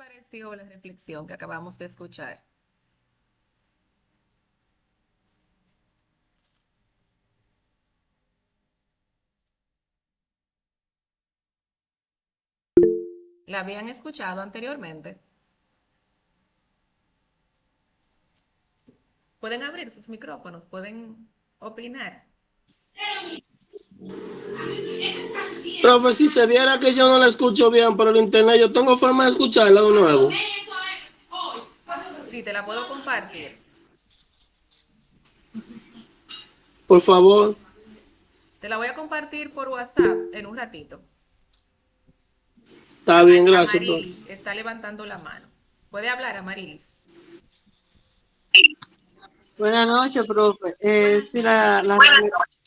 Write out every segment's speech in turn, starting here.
Pareció la reflexión que acabamos de escuchar? ¿La habían escuchado anteriormente? Pueden abrir sus micrófonos, pueden opinar. Profe, si se diera que yo no la escucho bien por el internet, yo tengo forma de escucharla de nuevo. Sí, te la puedo compartir. Por favor. Te la voy a compartir por WhatsApp en un ratito. Está bien, gracias, profe. Amarilis está levantando la mano. ¿Puede hablar, Amarilis? Buenas noches, profe. Buenas Sí, noches.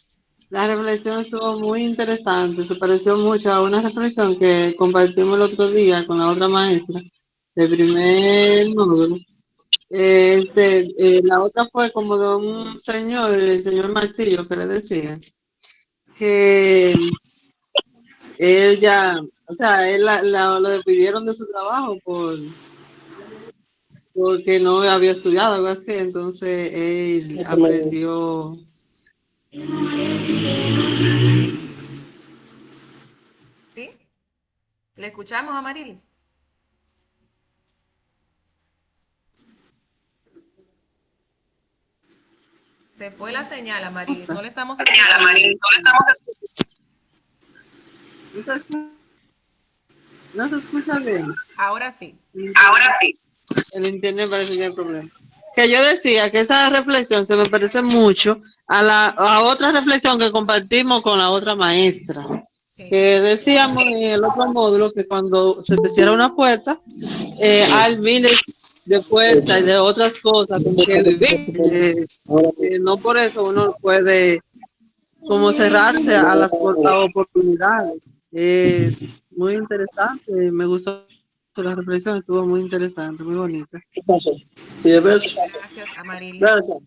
la reflexión estuvo muy interesante. Se pareció mucho a una reflexión que compartimos el otro día con la otra maestra de primer módulo. La otra fue como de un señor, el señor Martillo, que le decía que él ya, o sea, lo despidieron de su trabajo porque no había estudiado, algo así. Entonces él aprendió. ¿Sí? ¿Le escuchamos, Amarilis? Se fue la señal, Amarilis. No le estamos escuchando. ¿No se escucha, no se escucha bien? Ahora sí. El internet parece que hay problema. Que yo decía que esa reflexión se me parece mucho a otra reflexión que compartimos con la otra maestra. Sí. Que decíamos en el otro módulo que cuando se te cierra una puerta, hay miles de puertas y de otras cosas con que vivir. No por eso uno puede como cerrarse a a oportunidades. Es muy interesante, me gustó la reflexión, estuvo muy interesante, muy bonita. ¿Sí ves? Gracias, Amarilis. Gracias.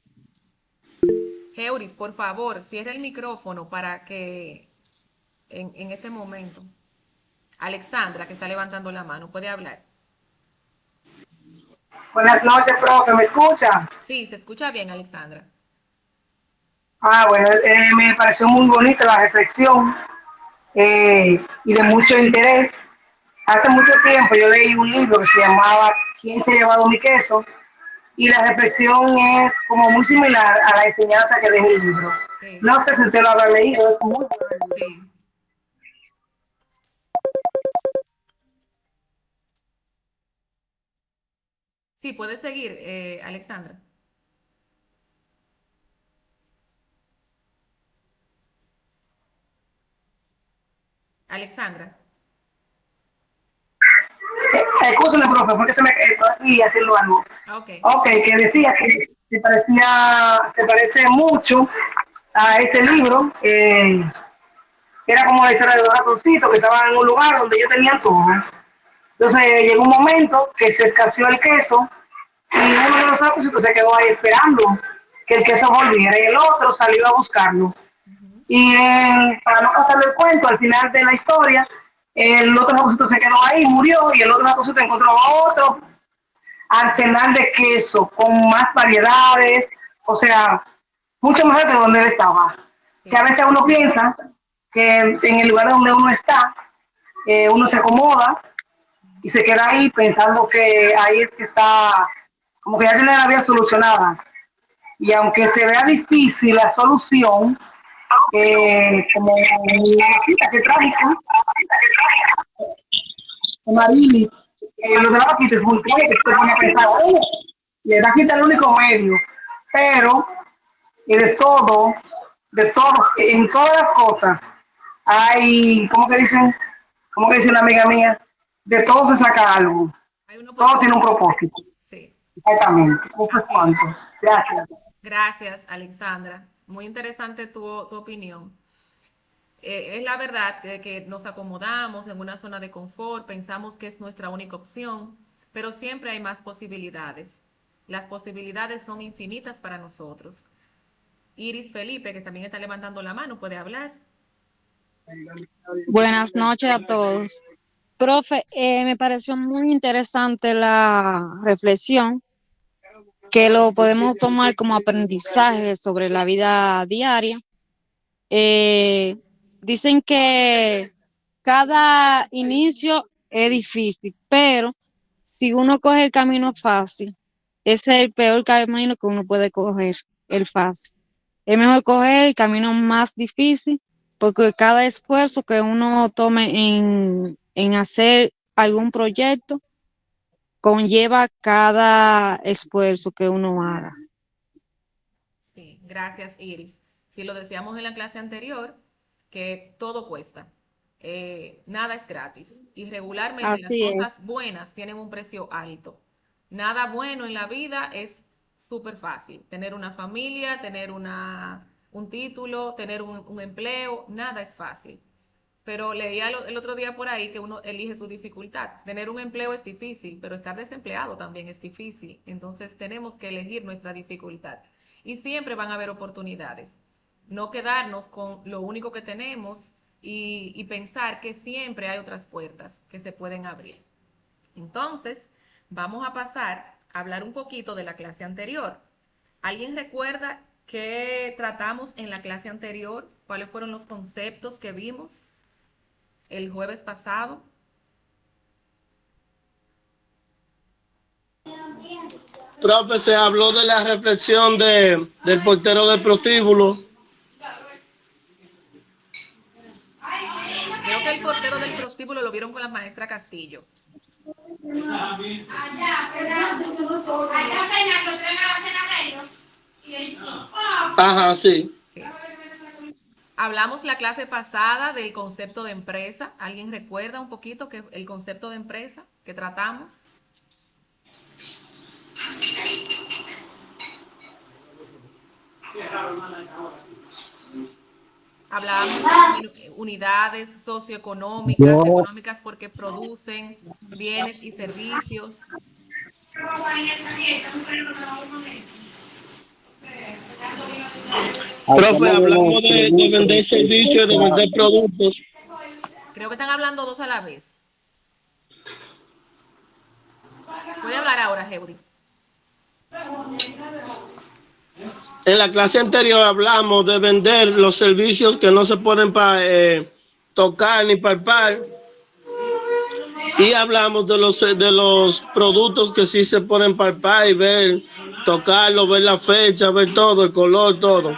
Heuris, por favor, cierra el micrófono para que en este momento. Alexandra, que está levantando la mano, puede hablar. Buenas noches, profe, ¿me escucha? Sí, se escucha bien, Alexandra. Bueno, me pareció muy bonita la reflexión y de mucho interés. Hace mucho tiempo yo leí un libro que se llamaba ¿Quién se ha llevado mi queso? Y la reflexión es como muy similar a la enseñanza que deja el libro. Sí, No sé si usted lo habrá leído, es muy bueno el libro. sí. Sí, puede seguir, Alexandra. Alexandra. Escúcheme, profe, porque se me quedó aquí haciendo algo. Ok. Ok, que decía que se parece mucho a este libro. Era como la historia de dos ratoncitos que estaban en un lugar donde ellos tenían todo. Entonces llegó un momento que se escaseó el queso y uno de los ratoncitos se quedó ahí esperando que el queso volviera y el otro salió a buscarlo. Ujú. Y para no pasarle el cuento, al final de la historia, el otro ratoncito se quedó ahí, murió y el otro ratoncito encontró a otro arsenal de queso con más variedades, o sea, mucho mejor que donde él estaba. Que a Sí, veces uno piensa que en el lugar donde uno está, uno se acomoda y se queda ahí pensando que ahí es que está, como que ya tiene la vida solucionada. Y aunque se vea difícil la solución, como la vaquita que trágica, Marili, lo de la vaquita es muy trágico, que te pone a pensar, "Oh, y el vaquita es el único medio, pero de todo, en todas las cosas, hay, ¿cómo que dice una amiga mía? De todo se saca algo, hay una todo tiene un oportunidad. propósito. Sí, Exactamente. Eso es así es. cuanto. Gracias. Gracias, Alexandra. Muy interesante tu opinión. Es la verdad que nos acomodamos en una zona de confort, pensamos que es nuestra única opción, pero siempre hay más posibilidades. Las posibilidades son infinitas para nosotros. Iris Felipe, que también está levantando la mano, puede hablar. Buenas noches a todos. Profe, me pareció muy interesante la reflexión, que lo podemos tomar como aprendizaje sobre la vida diaria. Eh, Dicen que cada inicio es difícil, pero si uno coge el camino fácil, ese es el peor camino que uno puede coger, el fácil. Es mejor coger el camino más difícil, porque cada esfuerzo que uno tome en hacer algún proyecto conlleva cada esfuerzo que uno haga. Sí, gracias, Iris. Si lo decíamos en la clase anterior, que todo cuesta. Nada es gratis. Y regularmente las Así es. cosas buenas tienen un precio alto. Nada bueno en la vida es súper fácil. Tener una familia, tener un título, tener un empleo, nada es fácil. Pero leía el otro día por ahí que uno elige su dificultad. Tener un empleo es difícil, pero estar desempleado también es difícil. Entonces tenemos que elegir nuestra dificultad. Y siempre van a haber oportunidades. No quedarnos con lo único que tenemos y pensar que siempre hay otras puertas que se pueden abrir. Entonces, vamos a pasar a hablar un poquito de la clase anterior. ¿Alguien recuerda qué tratamos en la clase anterior? ¿Cuáles fueron los conceptos que vimos el jueves pasado? Profe, se habló de la reflexión del portero del prostíbulo. Creo que el portero del prostíbulo lo vieron con la maestra Castillo. Ajá, sí. Sí. Hablamos la clase pasada del concepto de empresa. ¿Alguien recuerda un poquito que el concepto de empresa que tratamos? Hablábamos de unidades socioeconómicas, económicas porque producen bienes y servicios. Profe, hablamos de vender servicios, de vender productos. Creo que están hablando dos a la vez. Puede hablar ahora, Heuris. En la clase anterior hablamos de vender los servicios que no se pueden tocar ni palpar. Y hablamos de los productos que sí se pueden palpar y ver, tocarlo, ver la fecha, ver todo, el color, todo.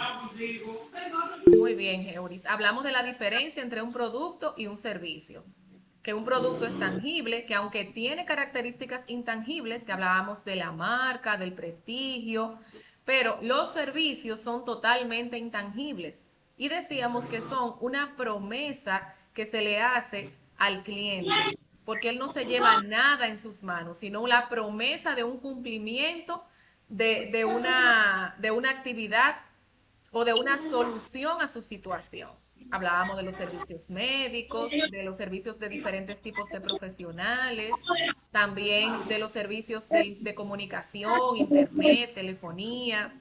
Muy bien, Heuris. Hablamos de la diferencia entre un producto y un servicio. Que un producto es tangible, que aunque tiene características intangibles, que hablábamos de la marca, del prestigio, pero los servicios son totalmente intangibles. Y decíamos que son una promesa que se le hace al cliente, porque él no se lleva nada en sus manos, sino la promesa de un cumplimiento de una actividad o de una solución a su situación. Hablábamos de los servicios médicos, de los servicios de diferentes tipos de profesionales, también de los servicios de comunicación, internet, telefonía.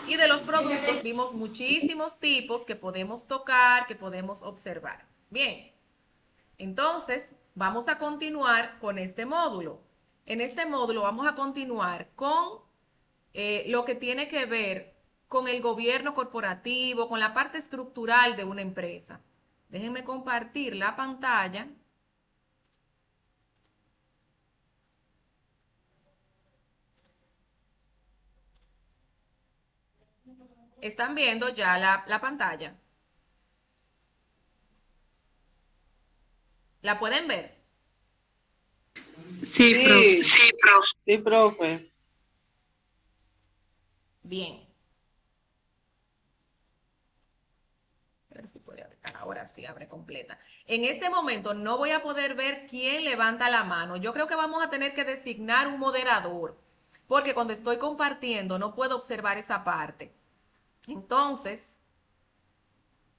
Y de los productos vimos muchísimos tipos que podemos tocar, que podemos observar. Bien, entonces vamos a continuar con este módulo. En este módulo vamos a continuar con lo que tiene que ver con el gobierno corporativo, con la parte estructural de una empresa. Déjenme compartir la pantalla. ¿Están viendo ya la pantalla? ¿La pueden ver? Sí, profe. Sí, profe. Bien. A ver si puede abrir. Ahora sí abre completa. En este momento no voy a poder ver quién levanta la mano. Yo creo que vamos a tener que designar un moderador, porque cuando estoy compartiendo no puedo observar esa parte. Entonces,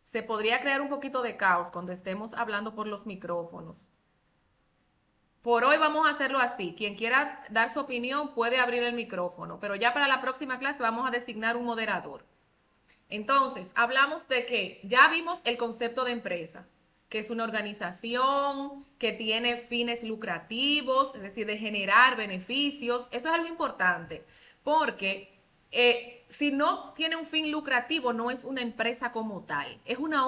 se podría crear un poquito de caos cuando estemos hablando por los micrófonos. Por hoy vamos a hacerlo así. Quien quiera dar su opinión puede abrir el micrófono, pero ya para la próxima clase vamos a designar un moderador. Entonces, hablamos de que ya vimos el concepto de empresa, que es una organización que tiene fines lucrativos, es decir, de generar beneficios. Eso es algo importante, porque si no tiene un fin lucrativo, no es una empresa como tal, es una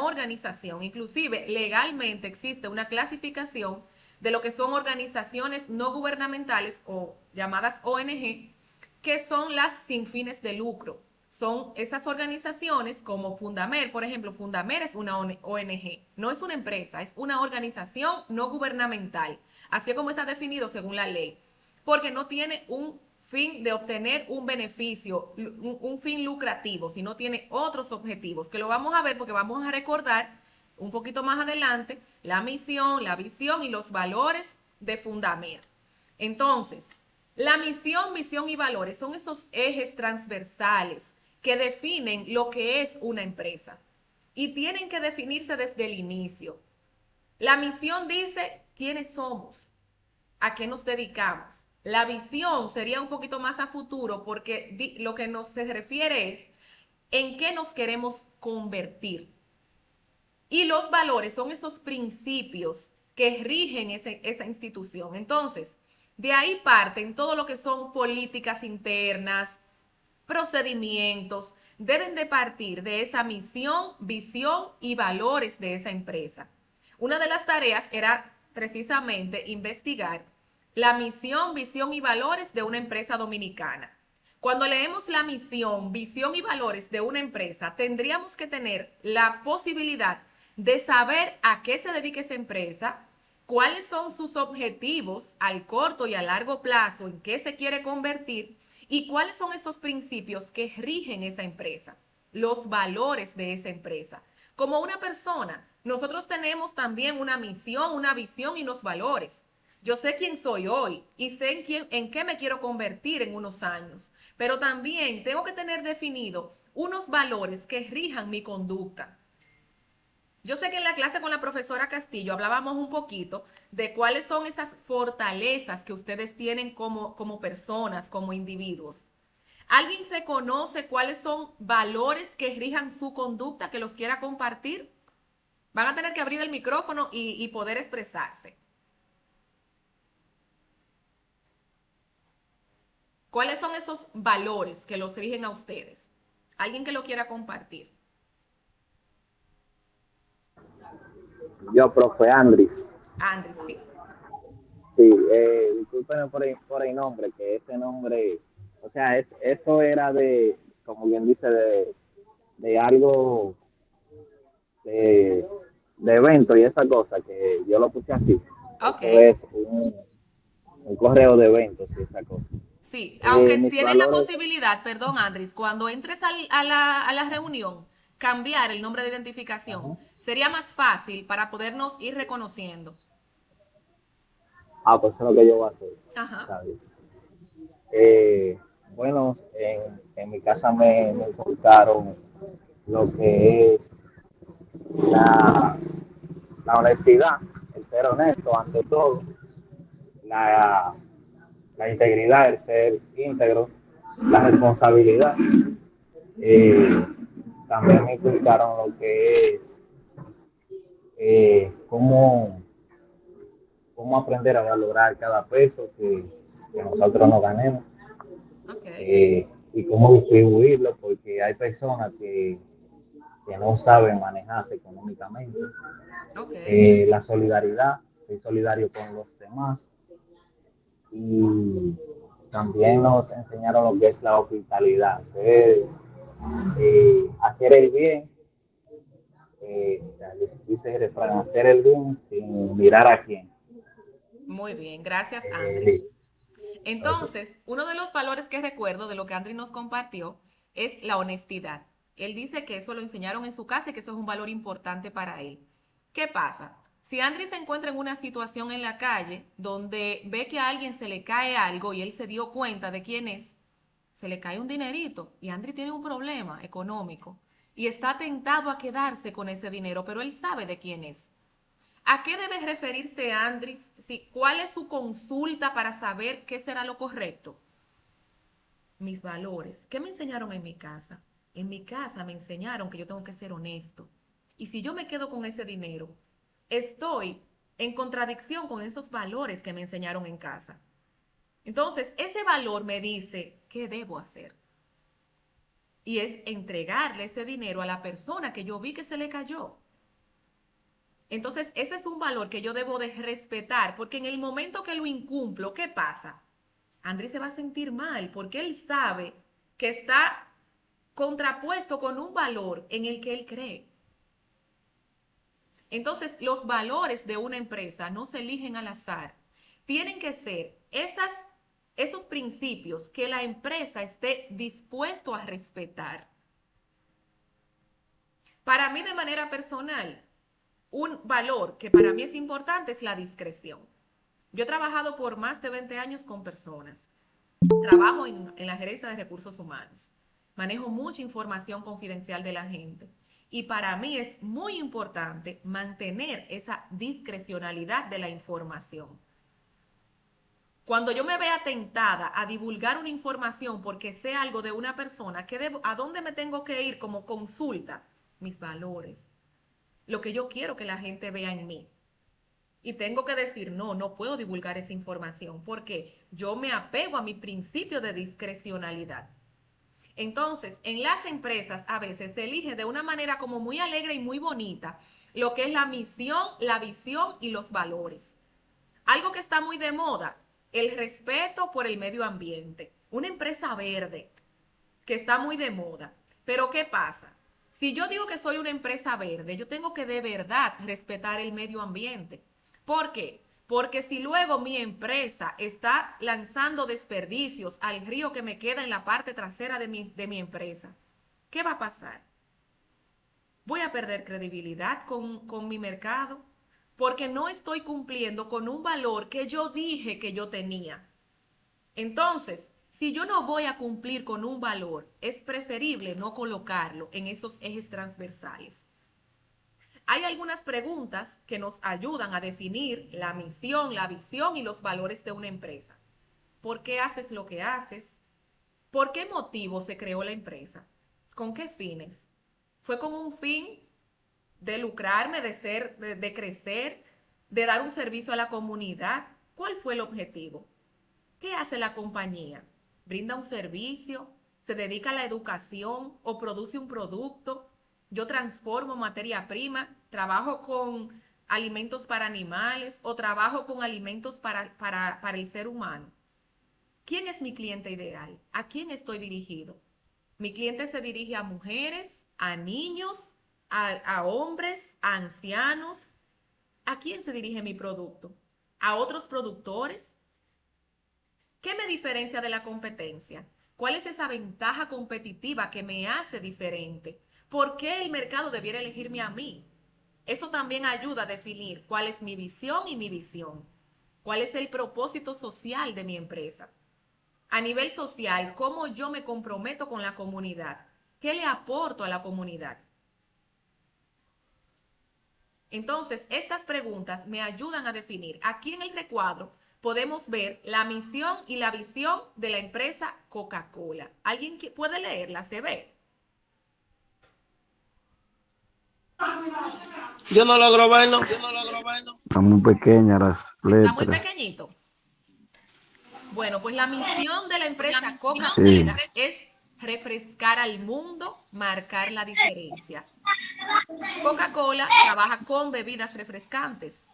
organización. Inclusive, legalmente existe una clasificación de lo que son organizaciones no gubernamentales o llamadas ONG, que son las sin fines de lucro. Son esas organizaciones como Fundamer, por ejemplo. Fundamer es una ONG, no es una empresa, es una organización no gubernamental, así como está definido según la ley, porque no tiene un fin de obtener un beneficio, un fin lucrativo, sino tiene otros objetivos, que lo vamos a ver porque vamos a recordar un poquito más adelante la misión, la visión y los valores de Fundamer. Entonces, la misión, visión y valores son esos ejes transversales que definen lo que es una empresa y tienen que definirse desde el inicio. La misión dice quiénes somos, a qué nos dedicamos. La visión sería un poquito más a futuro porque lo que nos se refiere es en qué nos queremos convertir. Y los valores son esos principios que rigen esa institución. Entonces, de ahí parten todo lo que son políticas internas, procedimientos, deben de partir de esa misión, visión y valores de esa empresa. Una de las tareas era precisamente investigar la misión, visión y valores de una empresa dominicana. Cuando leemos la misión, visión y valores de una empresa, tendríamos que tener la posibilidad de saber a qué se dedica esa empresa, cuáles son sus objetivos al corto y a largo plazo, en qué se quiere convertir y cuáles son esos principios que rigen esa empresa, los valores de esa empresa. Como una persona, nosotros tenemos también una misión, una visión y unos valores. Yo sé quién soy hoy y sé en qué me quiero convertir en unos años, pero también tengo que tener definido unos valores que rijan mi conducta. Yo sé que en la clase con la profesora Castillo hablábamos un poquito de cuáles son esas fortalezas que ustedes tienen como personas, como individuos. ¿Alguien reconoce cuáles son valores que rijan su conducta, que los quiera compartir? Van a tener que abrir el micrófono y poder expresarse. ¿Cuáles son esos valores que los rigen a ustedes? ¿Alguien que lo quiera compartir? Yo, profe Andris. Andrés, sí. Sí, discúlpenme por el nombre, que ese nombre, o sea, eso era de, como bien dice, de algo, de, de evento y esa cosa, que yo lo puse así. Ok. Eso es un correo de eventos y esa cosa. Sí, aunque Mis tienes la valores, posibilidad, perdón, Andrés, cuando entres a la reunión, cambiar el nombre de identificación. ajá. Sería más fácil para podernos ir reconociendo. Pues eso es lo que yo voy a hacer. Ajá. Está bien. Bueno, en mi casa me inculcaron lo que es la, la honestidad, el ser honesto ante todo, la, la integridad, el ser íntegro, la responsabilidad. Eh, También me inculcaron lo que es cómo, cómo aprender a valorar cada peso que nosotros nos ganemos, Ok. y cómo distribuirlo, porque hay personas que no saben manejarse económicamente. Ok. La solidaridad, ser solidario con los demás, y también nos enseñaron lo que es la hospitalidad, hacer el bien, dice el refrán, hacer el bien sin mirar a quién. Muy bien, gracias, Andrés. Eh, okay. Entonces, uno de los valores que recuerdo de lo que Andrés nos compartió es la honestidad. Él dice que eso lo enseñaron en su casa y que eso es un valor importante para él. ¿Qué pasa? Si Andrés se encuentra en una situación en la calle donde ve que a alguien se le cae algo y él se dio cuenta de quién es, se le cae un dinerito y Andrés tiene un problema económico y está tentado a quedarse con ese dinero, pero él sabe de quién es. ¿A qué debe referirse Andrés? Sí, ¿cuál es su consulta para saber qué será lo correcto? Mis valores. ¿Qué me enseñaron en mi casa? En mi casa me enseñaron que yo tengo que ser honesto, Y si yo me quedo con ese dinero, estoy en contradicción con esos valores que me enseñaron en casa. Entonces, ese valor me dice, ¿qué debo hacer? Y es entregarle ese dinero a la persona que yo vi que se le cayó. Entonces, ese es un valor que yo debo de respetar, porque en el momento que lo incumplo, ¿qué pasa? Andrés se va a sentir mal, porque él sabe que está contrapuesto con un valor en el que él cree. Entonces, los valores de una empresa no se eligen al azar. Tienen que ser esos principios que la empresa esté dispuesto a respetar. Para mí, de manera personal, un valor que para mí es importante es la discreción. Yo he trabajado por más de 20 años con personas. Trabajo en la gerencia de recursos humanos. Manejo mucha información confidencial de la gente. Y para mí es muy importante mantener esa discrecionalidad de la información. Cuando yo me vea tentada a divulgar una información porque sé algo de una persona, ¿a dónde me tengo que ir como consulta? Mis valores, lo que yo quiero que la gente vea en mí. Y tengo que decir, no puedo divulgar esa información porque yo me apego a mi principio de discrecionalidad. Entonces, en las empresas a veces se elige de una manera como muy alegre y muy bonita lo que es la misión, la visión y los valores. Algo que está muy de moda, el respeto por el medio ambiente. Una empresa verde que está muy de moda. Pero ¿qué pasa? Si yo digo que soy una empresa verde, yo tengo que de verdad respetar el medio ambiente. ¿Por qué? Porque si luego mi empresa está lanzando desperdicios al río que me queda en la parte trasera de mi empresa, ¿qué va a pasar? Voy a perder credibilidad con mi mercado porque no estoy cumpliendo con un valor que yo dije que yo tenía. Entonces, si yo no voy a cumplir con un valor, es preferible no colocarlo en esos ejes transversales. Hay algunas preguntas que nos ayudan a definir la misión, la visión y los valores de una empresa. ¿Por qué haces lo que haces? ¿Por qué motivo se creó la empresa? ¿Con qué fines? ¿Fue con un fin de lucrarme, de crecer, de dar un servicio a la comunidad? ¿Cuál fue el objetivo? ¿Qué hace la compañía? ¿Brinda un servicio? ¿Se dedica a la educación o produce un producto? Yo transformo materia prima, trabajo con alimentos para animales o trabajo con alimentos para el ser humano. ¿Quién es mi cliente ideal? ¿A quién estoy dirigido? Mi cliente se dirige a mujeres, a niños, a hombres, a ancianos. ¿A quién se dirige mi producto? ¿A otros productores? ¿Qué me diferencia de la competencia? ¿Cuál es esa ventaja competitiva que me hace diferente? ¿Por qué el mercado debiera elegirme a mí? Eso también ayuda a definir cuál es mi visión y mi visión. ¿Cuál es el propósito social de mi empresa? A nivel social, ¿cómo yo me comprometo con la comunidad? ¿Qué le aporto a la comunidad? Entonces, estas preguntas me ayudan a definir. Aquí en el recuadro podemos ver la misión y la visión de la empresa Coca-Cola. ¿Alguien puede leerla? ¿Se ve? Yo no logro verlo. Están muy pequeñas las Está muy letras. pequeñito. Bueno, pues la misión de la empresa Sí. Coca-Cola es refrescar al mundo, marcar la diferencia. Coca-Cola trabaja con bebidas refrescantes,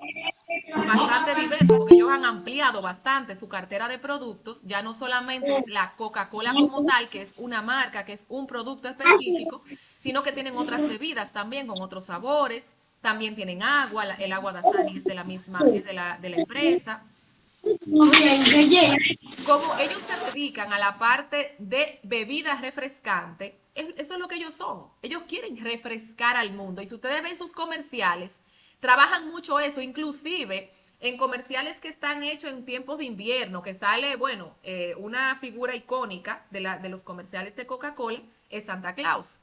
bastante diversas, porque ellos han ampliado bastante su cartera de productos. Ya no solamente es la Coca-Cola como tal, que es una marca, que es un producto específico, sino que tienen otras bebidas también con otros sabores. También tienen agua, el agua Dasani es de la misma, es de la empresa. Entonces, como ellos se dedican a la parte de bebidas refrescantes, eso es lo que ellos son. Ellos quieren refrescar al mundo. Y si ustedes ven sus comerciales, trabajan mucho eso, inclusive en comerciales que están hechos en tiempos de invierno, que sale, bueno, una figura icónica de los comerciales de Coca-Cola es Santa Claus,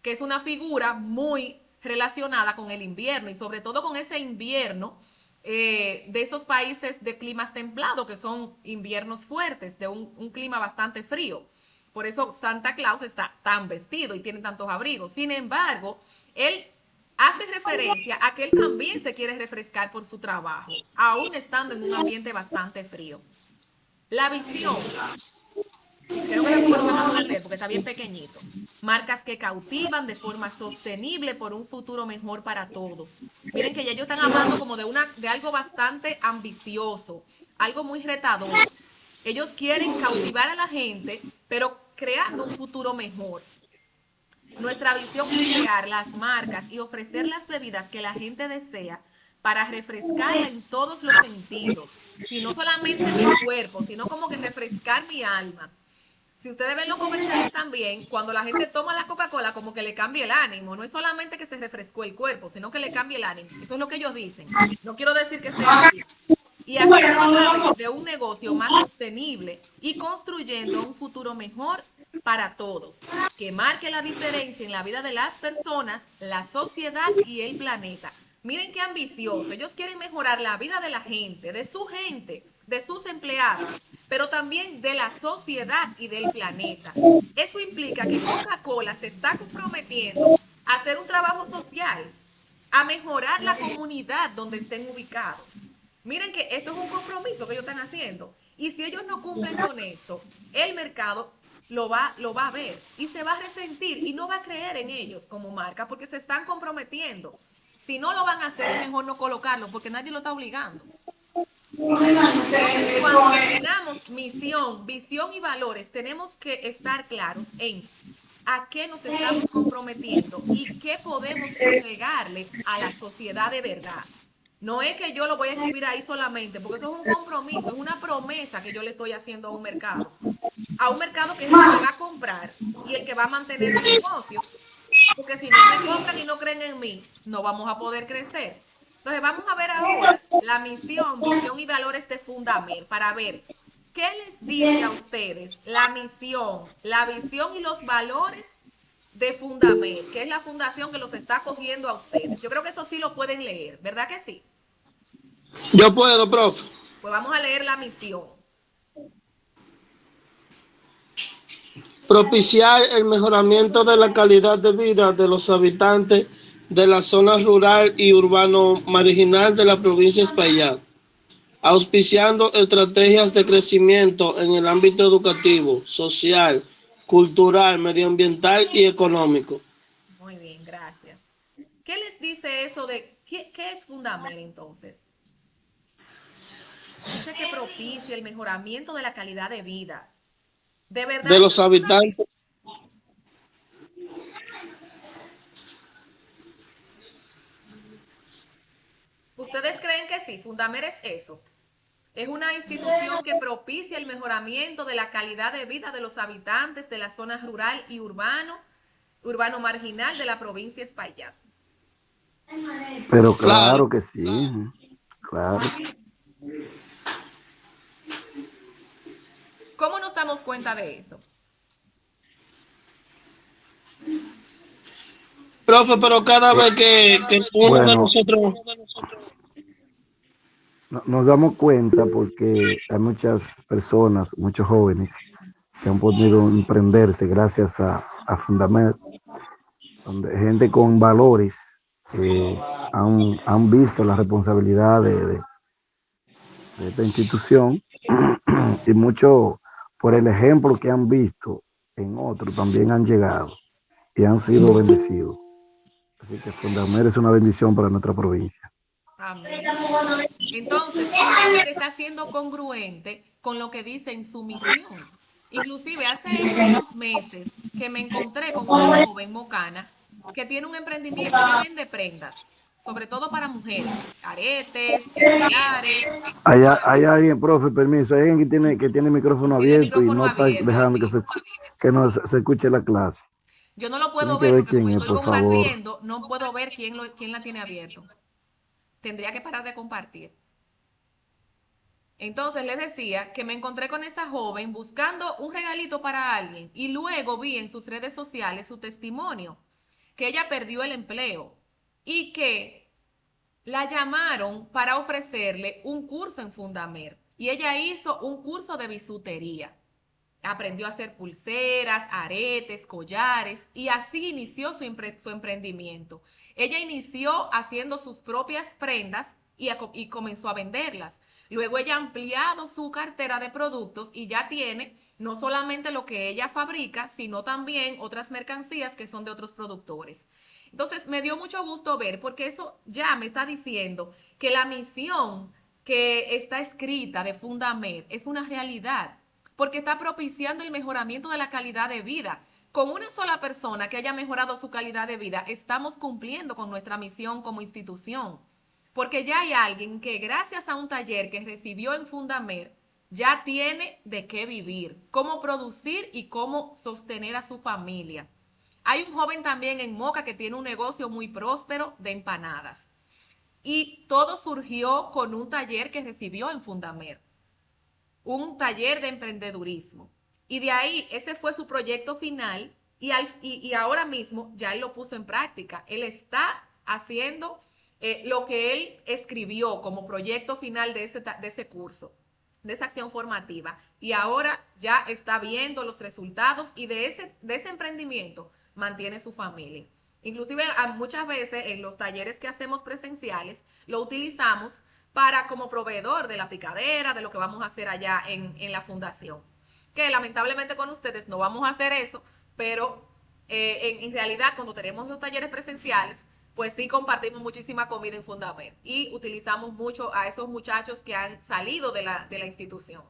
que es una figura muy relacionada con el invierno y sobre todo con ese invierno de esos países de climas templados, que son inviernos fuertes, de un clima bastante frío. Por eso Santa Claus está tan vestido y tiene tantos abrigos. Sin embargo, él hace referencia a que él también se quiere refrescar por su trabajo, aún estando en un ambiente bastante frío. La visión, creo que tampoco lo vamos a poder leer porque está bien pequeñito. Marcas que cautivan de forma sostenible por un futuro mejor para todos. Miren que ya ellos están hablando como de algo bastante ambicioso, algo muy retador. Ellos quieren cautivar a la gente, pero creando un futuro mejor. Nuestra visión es crear las marcas y ofrecer las bebidas que la gente desea para refrescarla en todos los sentidos. Si no solamente mi cuerpo, sino como que refrescar mi alma. Si ustedes ven los comerciales también, cuando la gente toma la Coca-Cola, como que le cambia el ánimo. No es solamente que se refrescó el cuerpo, sino que le cambia el ánimo. Eso es lo que ellos dicen. No quiero decir que sea así. Y hacerlo a través de un negocio más sostenible y construyendo un futuro mejor para todos, que marque la diferencia en la vida de las personas, la sociedad y el planeta. Miren qué ambicioso. Ellos quieren mejorar la vida de la gente, de sus empleados, pero también de la sociedad y del planeta. Eso implica que Coca-Cola se está comprometiendo a hacer un trabajo social, a mejorar la comunidad donde estén ubicados. Miren que esto es un compromiso que ellos están haciendo. Y si ellos no cumplen con esto, el mercado lo va a ver y se va a resentir y no va a creer en ellos como marca porque se están comprometiendo. Si no lo van a hacer, es mejor no colocarlo porque nadie lo está obligando. Entonces, cuando definamos misión, visión y valores, tenemos que estar claros en a qué nos estamos comprometiendo y qué podemos entregarle a la sociedad de verdad. No es que yo lo voy a escribir ahí solamente, porque eso es un compromiso, es una promesa que yo le estoy haciendo a un mercado que es el que me va a comprar y el que va a mantener mi negocio. Porque si no me compran y no creen en mí, no vamos a poder crecer. Entonces vamos a ver ahora la misión, visión y valores de Fundamer para ver qué les dice a ustedes la misión, la visión y los valores de Fundamer, que es la fundación que los está acogiendo a ustedes. Yo creo que eso sí lo pueden leer, ¿verdad que sí? Yo puedo, profe. Pues vamos a leer la misión. Propiciar el mejoramiento de la calidad de vida de los habitantes de la zona rural y urbano marginal de la provincia de Espaillat, auspiciando estrategias de crecimiento en el ámbito educativo, social, cultural, medioambiental y económico. Muy bien, gracias. ¿Qué les dice eso de qué es Fundamer entonces? Dice que propicia el mejoramiento de la calidad de vida. ¿De verdad? De los habitantes. ¿Ustedes creen que sí? Fundamer es eso. Es una institución que propicia el mejoramiento de la calidad de vida de los habitantes de la zona rural y urbano marginal de la provincia de Espaillat. Pero claro que sí, claro. ¿Cómo nos damos cuenta de eso? Profe, pero cada vez que uno de nosotros... Nos damos cuenta porque hay muchas personas, muchos jóvenes que han podido emprenderse gracias a Fundamer, donde gente con valores han visto la responsabilidad de esta institución y mucho por el ejemplo que han visto en otros también han llegado y han sido bendecidos. Así que Fundamer es una bendición para nuestra provincia. Amén. Entonces, Fundamer está siendo congruente con lo que dice en su misión. Inclusive hace unos meses que me encontré con una joven mocana que tiene un emprendimiento, ella vende prendas, sobre todo para mujeres, aretes, collares. Hay alguien, profe, permiso, hay alguien que tiene el micrófono abierto y no está dejando que no se escuche la clase. Yo no lo puedo ver porque como estoy compartiendo, no puedo ver quién la tiene abierto. Tendría que parar de compartir. Entonces les decía que me encontré con esa joven buscando un regalito para alguien y luego vi en sus redes sociales su testimonio, que ella perdió el empleo y que la llamaron para ofrecerle un curso en Fundamer y ella hizo un curso de bisutería. aprendió a hacer pulseras, aretes, collares y así inició su emprendimiento. Ella inició haciendo sus propias prendas y comenzó a venderlas. Luego ella ha ampliado su cartera de productos y ya tiene no solamente lo que ella fabrica, sino también otras mercancías que son de otros productores. Entonces me dio mucho gusto ver, porque eso ya me está diciendo que la misión que está escrita de Fundamed es una realidad, porque está propiciando el mejoramiento de la calidad de vida. Con una sola persona que haya mejorado su calidad de vida, estamos cumpliendo con nuestra misión como institución, porque ya hay alguien que gracias a un taller que recibió en Fundamed ya tiene de qué vivir, cómo producir y cómo sostener a su familia. Hay un joven también en Moca que tiene un negocio muy próspero de empanadas. Y todo surgió con un taller que recibió en Fundamed, un taller de emprendedurismo. Y de ahí, ese fue su proyecto final y ahora mismo ya él lo puso en práctica. Él está haciendo lo que él escribió como proyecto final de ese curso, de esa acción formativa. Y ahora ya está viendo los resultados y de ese emprendimiento mantiene su familia. Inclusive muchas veces en los talleres que hacemos presenciales lo utilizamos para como proveedor de la picadera, de lo que vamos a hacer allá en la fundación. Que lamentablemente con ustedes no vamos a hacer eso, pero en realidad cuando tenemos los talleres presenciales, pues sí compartimos muchísima comida en Fundamed y utilizamos mucho a esos muchachos que han salido de la institución.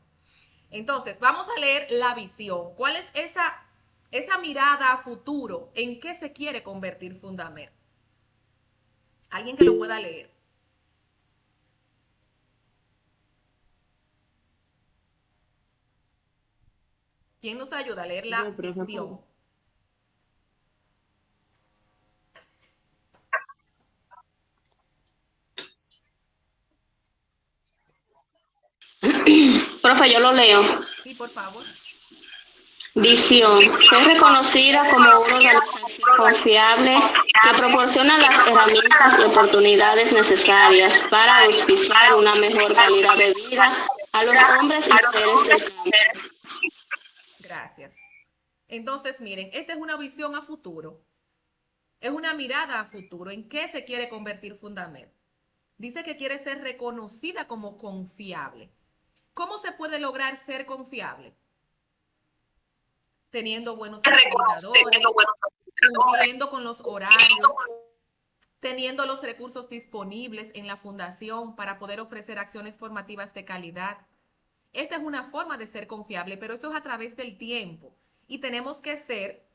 Entonces, vamos a leer la visión. ¿Cuál es esa mirada a futuro? ¿En qué se quiere convertir Fundamed? Alguien que lo pueda leer. ¿Quién nos ayuda a leer la visión? Profe, yo lo leo. Sí, por favor. Visión. Ser reconocida como una organización confiable que proporciona las herramientas y oportunidades necesarias para auspiciar una mejor calidad de vida a los hombres y mujeres del campo. Gracias. Entonces, miren, esta es una visión a futuro. Es una mirada a futuro. ¿En qué se quiere convertir Fundamed? Dice que quiere ser reconocida como confiable. ¿Cómo se puede lograr ser confiable? Teniendo buenos facilitadores, cumpliendo con los horarios, teniendo los recursos disponibles en la fundación para poder ofrecer acciones formativas de calidad. Esta es una forma de ser confiable, pero esto es a través del tiempo. Y tenemos que ser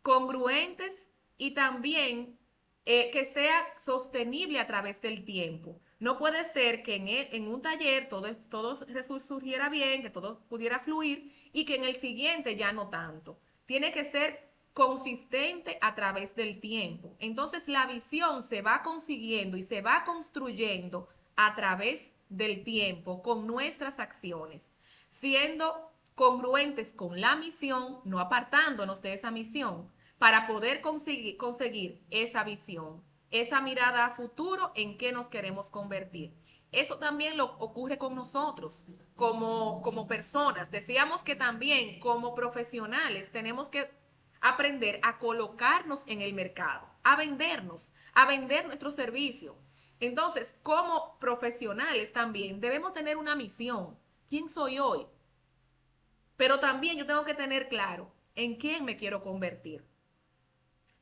congruentes y también que sea sostenible a través del tiempo. No puede ser que en un taller todo surgiera bien, que todo pudiera fluir y que en el siguiente ya no tanto. Tiene que ser consistente a través del tiempo. Entonces la visión se va consiguiendo y se va construyendo a través del tiempo con nuestras acciones, siendo congruentes con la misión, no apartándonos de esa misión, para poder conseguir esa visión, esa mirada a futuro en qué nos queremos convertir. Eso también lo ocurre con nosotros como personas. Decíamos que también como profesionales tenemos que aprender a colocarnos en el mercado, a vender nuestro servicio. Entonces, como profesionales también debemos tener una misión. ¿Quién soy hoy? Pero también yo tengo que tener claro en quién me quiero convertir.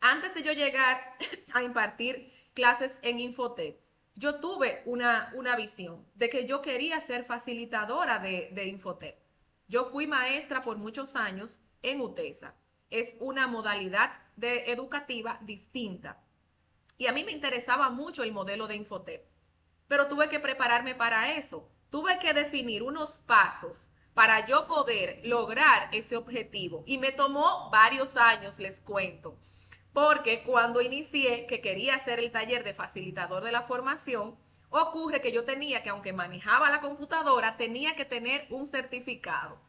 Antes de yo llegar a impartir clases en Infotep, yo tuve una visión de que yo quería ser facilitadora de Infotep. Yo fui maestra por muchos años en UTESA. Es una modalidad educativa distinta. Y a mí me interesaba mucho el modelo de Infotep, pero tuve que prepararme para eso. Tuve que definir unos pasos para yo poder lograr ese objetivo. Y me tomó varios años, les cuento. Porque cuando inicié, que quería hacer el taller de facilitador de la formación, ocurre que yo tenía que, aunque manejaba la computadora, tenía que tener un certificado.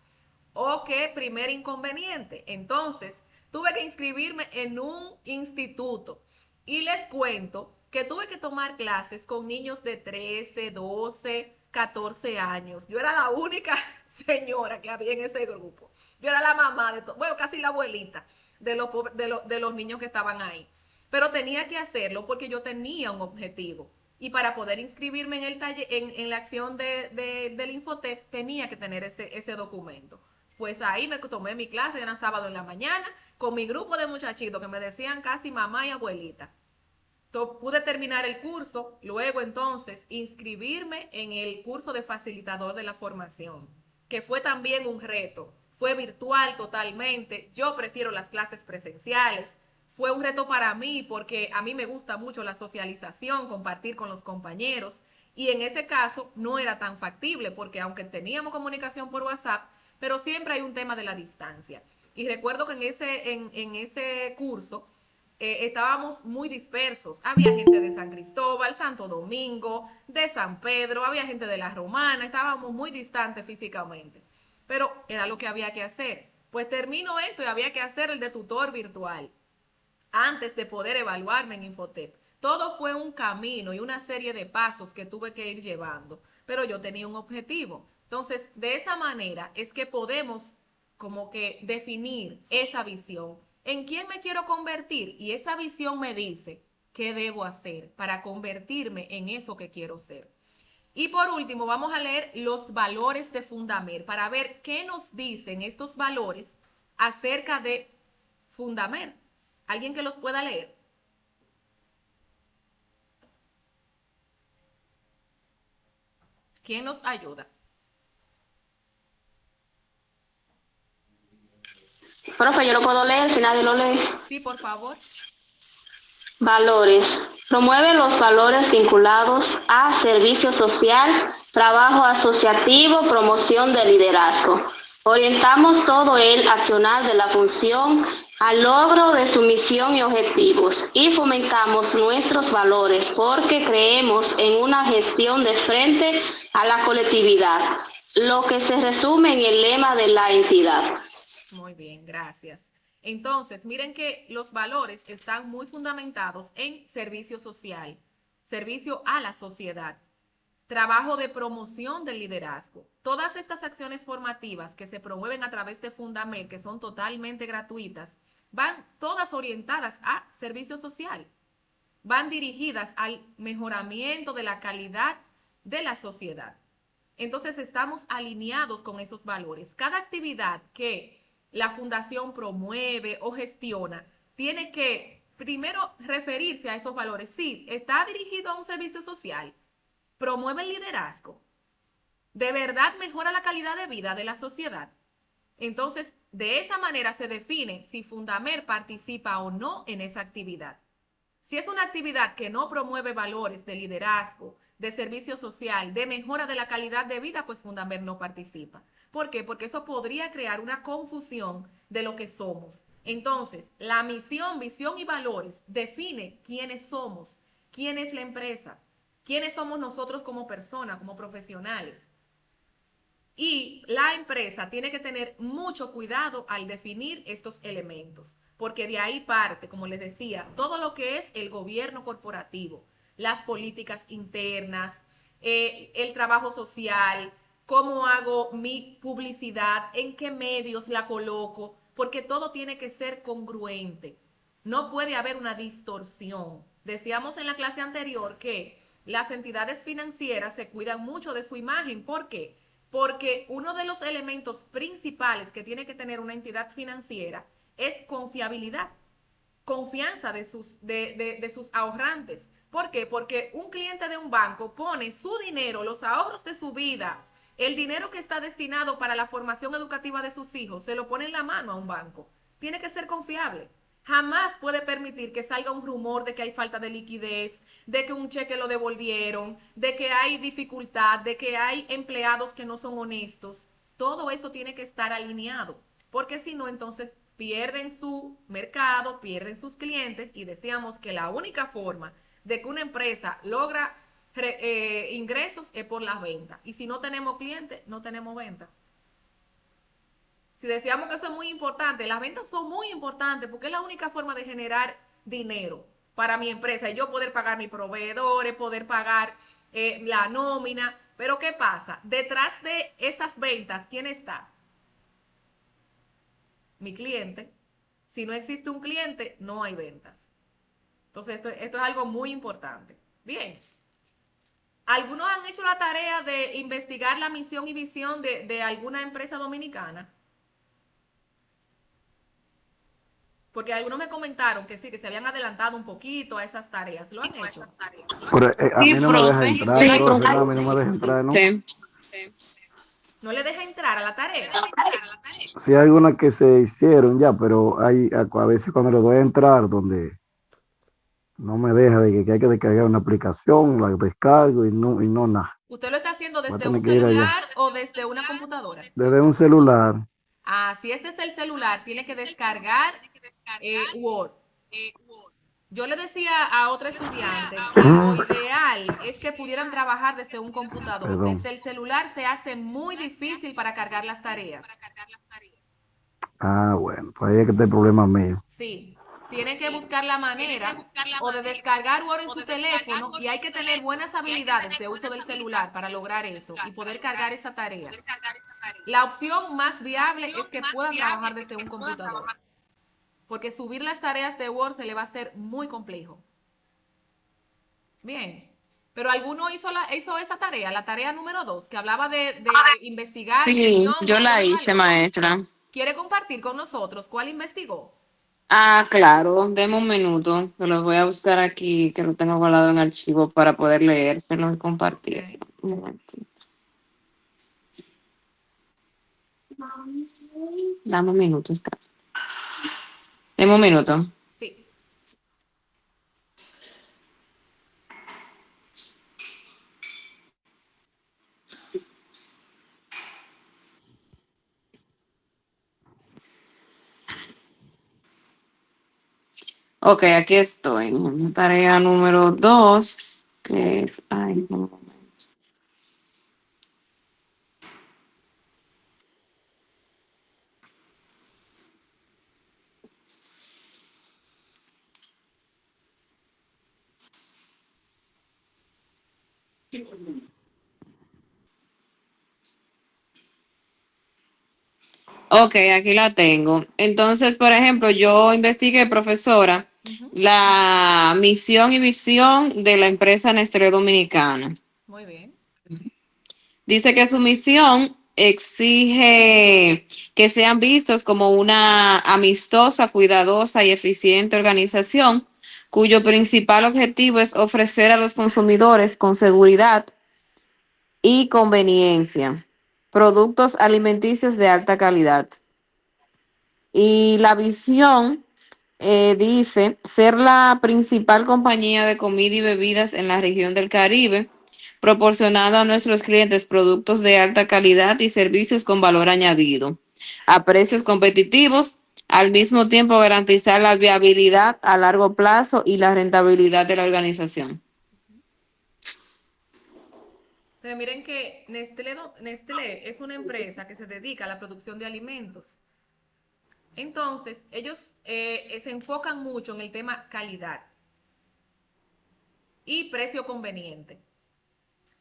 ¿O qué primer inconveniente? Entonces, tuve que inscribirme en un instituto. Y les cuento que tuve que tomar clases con niños de 13, 12, 14 años. Yo era la única señora que había en ese grupo. Yo era la mamá de bueno, casi la abuelita de los niños que estaban ahí. Pero tenía que hacerlo porque yo tenía un objetivo. Y para poder inscribirme en el taller, en la acción del Infotep, tenía que tener ese documento. Pues ahí me tomé mi clase, era sábado en la mañana, con mi grupo de muchachitos que me decían casi mamá y abuelita. Pude terminar el curso, luego entonces inscribirme en el curso de facilitador de la formación, que fue también un reto. Fue virtual totalmente. Yo prefiero las clases presenciales. Fue un reto para mí porque a mí me gusta mucho la socialización, compartir con los compañeros. Y en ese caso no era tan factible porque aunque teníamos comunicación por WhatsApp, pero siempre hay un tema de la distancia. Y recuerdo que en ese curso estábamos muy dispersos. Había gente de San Cristóbal, Santo Domingo, de San Pedro, había gente de La Romana, estábamos muy distantes físicamente. Pero era lo que había que hacer. Pues termino esto y había que hacer el de tutor virtual antes de poder evaluarme en Infotep. Todo fue un camino y una serie de pasos que tuve que ir llevando, pero yo tenía un objetivo. Entonces, de esa manera es que podemos como que definir esa visión. ¿En quién me quiero convertir? Y esa visión me dice qué debo hacer para convertirme en eso que quiero ser. Y por último, vamos a leer los valores de Fundamer para ver qué nos dicen estos valores acerca de Fundamer. ¿Alguien que los pueda leer? ¿Quién nos ayuda? Profe, yo lo puedo leer si nadie lo lee. Sí, por favor. Valores. Promueve los valores vinculados a servicio social, trabajo asociativo, promoción del liderazgo. Orientamos todo el accionar de la función al logro de su misión y objetivos y fomentamos nuestros valores porque creemos en una gestión de frente a la colectividad, lo que se resume en el lema de la entidad. Muy bien, gracias. Entonces, miren que los valores están muy fundamentados en servicio social, servicio a la sociedad, trabajo de promoción del liderazgo. Todas estas acciones formativas que se promueven a través de Fundamer, que son totalmente gratuitas, van todas orientadas a servicio social, van dirigidas al mejoramiento de la calidad de la sociedad. Entonces, estamos alineados con esos valores. Cada actividad que la fundación promueve o gestiona, tiene que primero referirse a esos valores. Sí, está dirigido a un servicio social, promueve el liderazgo, de verdad mejora la calidad de vida de la sociedad. Entonces, de esa manera se define si Fundamer participa o no en esa actividad. Si es una actividad que no promueve valores de liderazgo, de servicio social, de mejora de la calidad de vida, pues Fundamer no participa. ¿Por qué? Porque eso podría crear una confusión de lo que somos. Entonces, la misión, visión y valores define quiénes somos, quién es la empresa, quiénes somos nosotros como personas, como profesionales. Y la empresa tiene que tener mucho cuidado al definir estos elementos, porque de ahí parte, como les decía, todo lo que es el gobierno corporativo, las políticas internas, el trabajo social, cómo hago mi publicidad, en qué medios la coloco, porque todo tiene que ser congruente. No puede haber una distorsión. Decíamos en la clase anterior que las entidades financieras se cuidan mucho de su imagen. ¿Por qué? Porque uno de los elementos principales que tiene que tener una entidad financiera es confiabilidad, confianza de sus ahorrantes. ¿Por qué? Porque un cliente de un banco pone su dinero, los ahorros de su vida, el dinero que está destinado para la formación educativa de sus hijos, se lo pone en la mano a un banco. Tiene que ser confiable. Jamás puede permitir que salga un rumor de que hay falta de liquidez, de que un cheque lo devolvieron, de que hay dificultad, de que hay empleados que no son honestos. Todo eso tiene que estar alineado, porque si no, entonces pierden su mercado, pierden sus clientes y decíamos que la única forma de que una empresa logra ingresos es por las ventas. Y si no tenemos clientes, no tenemos ventas. Si decíamos que eso es muy importante, las ventas son muy importantes porque es la única forma de generar dinero para mi empresa y yo poder pagar mis proveedores, poder pagar la nómina. Pero ¿qué pasa? Detrás de esas ventas, ¿quién está? mi cliente. Si no existe un cliente, no hay ventas. Entonces, esto es algo muy importante. Bien. ¿Algunos han hecho la tarea de investigar la misión y visión de alguna empresa dominicana? Porque algunos me comentaron que sí, que se habían adelantado un poquito a esas tareas. ¿Lo han hecho? Pero, a Sí, mí no me deja profe. entrar, Sí, profe, profe. no, a mí no me deja entrar, ¿no? Sí. ¿No le deja entrar a la tarea? Sí hay algunas que se hicieron ya, pero a veces cuando le doy a entrar, donde no me deja de que hay que descargar una aplicación, la descargo y no nada. ¿Usted lo está haciendo Voy a desde tener un que ir allá. celular o desde una computadora? Desde un celular. Ah, si este es el celular, tiene que descargar Word. Yo le decía a otra estudiante que lo ideal es que pudieran trabajar desde un computador. Perdón. Desde el celular se hace muy difícil para cargar las tareas. Ah, bueno, pues ahí es que está el problema mío. Sí, tienen que buscar la manera o de descargar Word en su teléfono y hay que tener buenas habilidades de uso del celular para lograr eso y poder cargar esa tarea. La opción más viable es que puedan trabajar desde un computador, porque subir las tareas de Word se le va a hacer muy complejo. Bien, pero ¿alguno hizo esa tarea, la tarea número 2, que hablaba de investigar Sí, misión, yo visión la y hice, valores? maestra. ¿Quiere compartir con nosotros cuál investigó? Ah, claro, deme un minuto, que lo voy a buscar aquí, que lo tengo guardado en archivo para poder leérselo y compartirlo. Ok. Un momentito. Dame un minuto, escasa. Deme un minuto. Sí. Ok, aquí estoy. En tarea número 2, que es... Ay, un momento. Ok, aquí la tengo. Entonces, por ejemplo, yo investigué, profesora, Ujú. la misión y visión de la empresa Nestlé Dominicana. Muy bien. Dice que su misión exige que sean vistos como una amistosa, cuidadosa y eficiente organización cuyo principal objetivo es ofrecer a los consumidores con seguridad y conveniencia productos alimenticios de alta calidad. Y la visión dice ser la principal compañía de comida y bebidas en la región del Caribe, proporcionando a nuestros clientes productos de alta calidad y servicios con valor añadido, a precios competitivos, al mismo tiempo garantizar la viabilidad a largo plazo y la rentabilidad de la organización. Pero miren que Nestlé es una empresa que se dedica a la producción de alimentos. Entonces, ellos se enfocan mucho en el tema calidad y precio conveniente,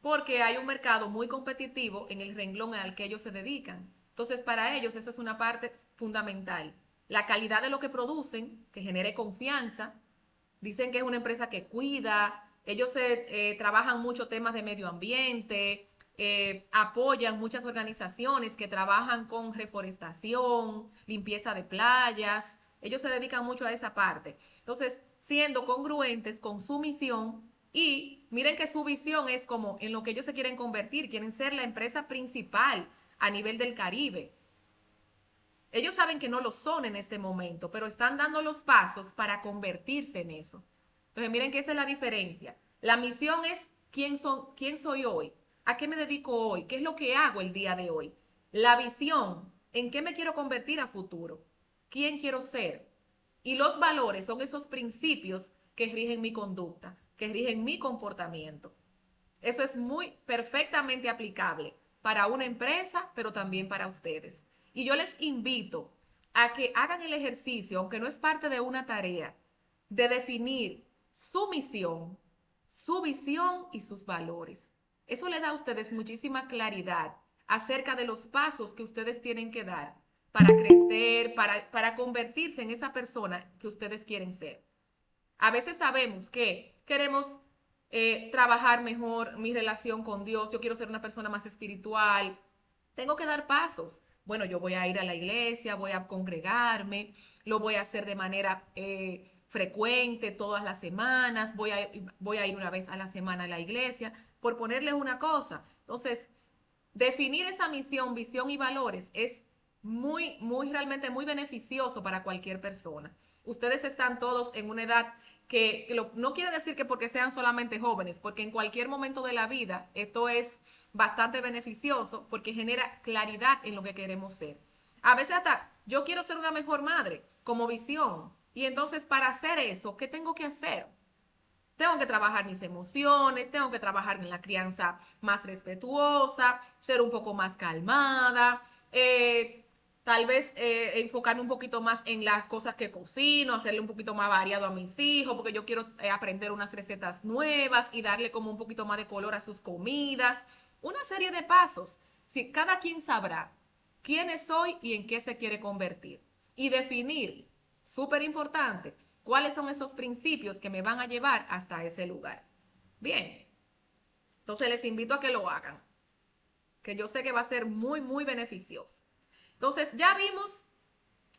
porque hay un mercado muy competitivo en el renglón al que ellos se dedican. Entonces, para ellos eso es una parte fundamental. La calidad de lo que producen, que genere confianza. Dicen que es una empresa que cuida, ellos trabajan mucho temas de medio ambiente, apoyan muchas organizaciones que trabajan con reforestación, limpieza de playas, ellos se dedican mucho a esa parte. Entonces, siendo congruentes con su misión y miren que su visión es como en lo que ellos se quieren convertir, quieren ser la empresa principal a nivel del Caribe. Ellos saben que no lo son en este momento, pero están dando los pasos para convertirse en eso. Entonces, miren que esa es la diferencia. La misión es quién soy hoy, a qué me dedico hoy, qué es lo que hago el día de hoy. La visión, en qué me quiero convertir a futuro, quién quiero ser. Y los valores son esos principios que rigen mi conducta, que rigen mi comportamiento. Eso es muy perfectamente aplicable para una empresa, pero también para ustedes. Y yo les invito a que hagan el ejercicio, aunque no es parte de una tarea, de definir su misión, su visión y sus valores. Eso le da a ustedes muchísima claridad acerca de los pasos que ustedes tienen que dar para crecer, para convertirse en esa persona que ustedes quieren ser. A veces sabemos que queremos trabajar mejor mi relación con Dios, yo quiero ser una persona más espiritual, tengo que dar pasos. Bueno, yo voy a ir a la iglesia, voy a congregarme, lo voy a hacer de manera frecuente todas las semanas, voy a ir una vez a la semana a la iglesia, por ponerles una cosa. Entonces, definir esa misión, visión y valores es realmente muy beneficioso para cualquier persona. Ustedes están todos en una edad no quiere decir que porque sean solamente jóvenes, porque en cualquier momento de la vida esto es bastante beneficioso porque genera claridad en lo que queremos ser. A veces hasta yo quiero ser una mejor madre como visión. Y entonces para hacer eso, ¿qué tengo que hacer? Tengo que trabajar mis emociones, tengo que trabajar en la crianza más respetuosa, ser un poco más calmada, tal vez enfocarme un poquito más en las cosas que cocino, hacerle un poquito más variado a mis hijos, porque yo quiero aprender unas recetas nuevas y darle como un poquito más de color a sus comidas. Una serie de pasos. Si cada quien sabrá quién soy y en qué se quiere convertir. Y definir, súper importante, cuáles son esos principios que me van a llevar hasta ese lugar. Bien, entonces les invito a que lo hagan, que yo sé que va a ser muy, muy beneficioso. Entonces ya vimos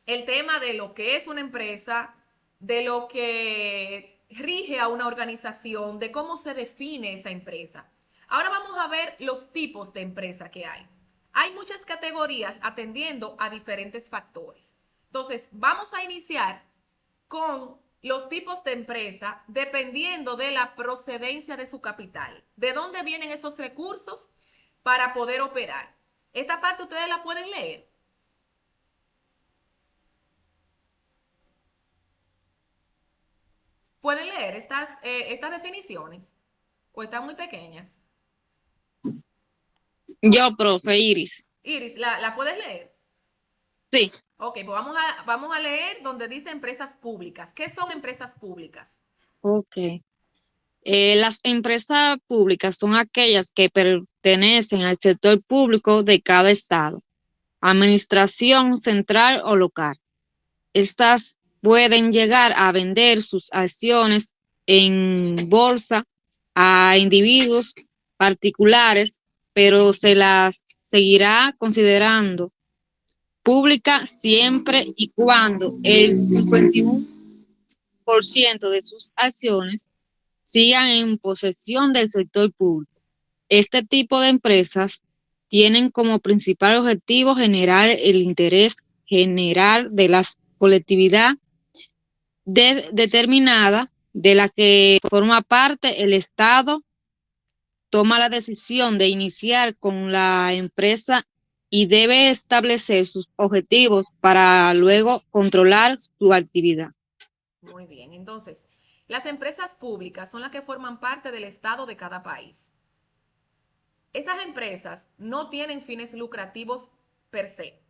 el tema de lo que es una empresa, de lo que rige a una organización, de cómo se define esa empresa. Ahora vamos a ver los tipos de empresa que hay. Hay muchas categorías atendiendo a diferentes factores. Entonces, vamos a iniciar con los tipos de empresa dependiendo de la procedencia de su capital. ¿De dónde vienen esos recursos para poder operar? Esta parte ustedes la pueden leer. ¿Pueden leer estas definiciones? ¿O están muy pequeñas? Yo, profe Iris. Iris, ¿la puedes leer? Sí. Ok, pues vamos a leer donde dice empresas públicas. ¿Qué son empresas públicas? Ok. Las empresas públicas son aquellas que pertenecen al sector público de cada estado, administración central o local. Estas pueden llegar a vender sus acciones en bolsa a individuos particulares, pero se las seguirá considerando pública siempre y cuando el 51% de sus acciones sigan en posesión del sector público. Este tipo de empresas tienen como principal objetivo generar el interés general de la colectividad determinada de la que forma parte el Estado. Toma la decisión de iniciar con la empresa y debe establecer sus objetivos para luego controlar su actividad. Muy bien, entonces, las empresas públicas son las que forman parte del Estado de cada país. Estas empresas no tienen fines lucrativos per se,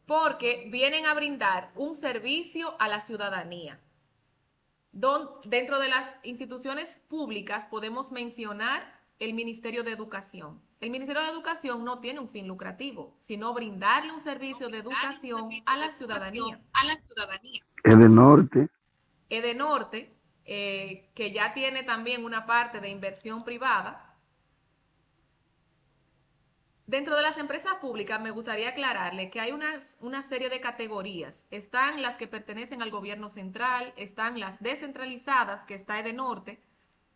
porque vienen a brindar un servicio a la ciudadanía. Dentro de las instituciones públicas podemos mencionar el Ministerio de Educación. El Ministerio de Educación no tiene un fin lucrativo, sino brindarle un servicio de educación a la ciudadanía. Edenorte. Edenorte, que ya tiene también una parte de inversión privada. Dentro de las empresas públicas me gustaría aclararle que hay una serie de categorías. Están las que pertenecen al gobierno central, están las descentralizadas, que está Edenorte,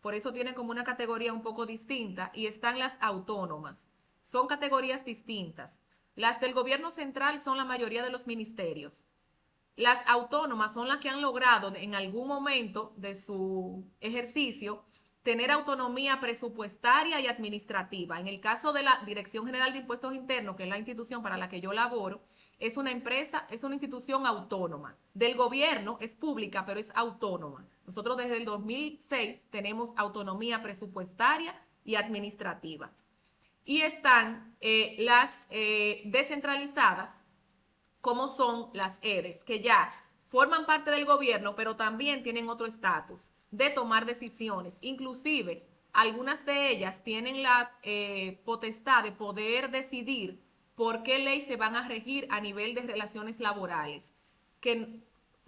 por eso tienen como una categoría un poco distinta, y están las autónomas. Son categorías distintas. Las del gobierno central son la mayoría de los ministerios. Las autónomas son las que han logrado en algún momento de su ejercicio tener autonomía presupuestaria y administrativa. En el caso de la Dirección General de Impuestos Internos, que es la institución para la que yo laboro, es una empresa, es una institución autónoma. Del gobierno, es pública, pero es autónoma. Nosotros desde el 2006 tenemos autonomía presupuestaria y administrativa. Y están las descentralizadas, como son las EDES, que ya forman parte del gobierno, pero también tienen otro estatus de tomar decisiones. Inclusive, algunas de ellas tienen la potestad de poder decidir por qué ley se van a regir a nivel de relaciones laborales, que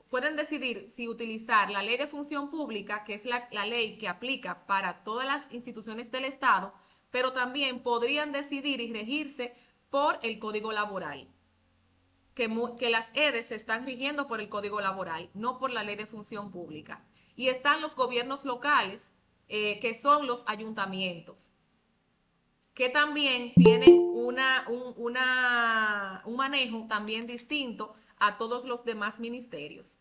pueden decidir si utilizar la ley de función pública, que es la ley que aplica para todas las instituciones del Estado, pero también podrían decidir y regirse por el Código Laboral, que las EDES se están rigiendo por el Código Laboral, no por la ley de función pública. Y están los gobiernos locales, que son los ayuntamientos, que también tienen un manejo también distinto a todos los demás ministerios.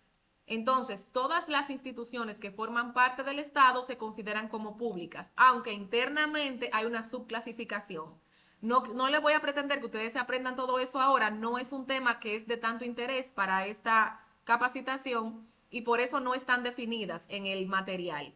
Entonces, todas las instituciones que forman parte del Estado se consideran como públicas, aunque internamente hay una subclasificación. No les voy a pretender que ustedes se aprendan todo eso ahora, no es un tema que es de tanto interés para esta capacitación y por eso no están definidas en el material.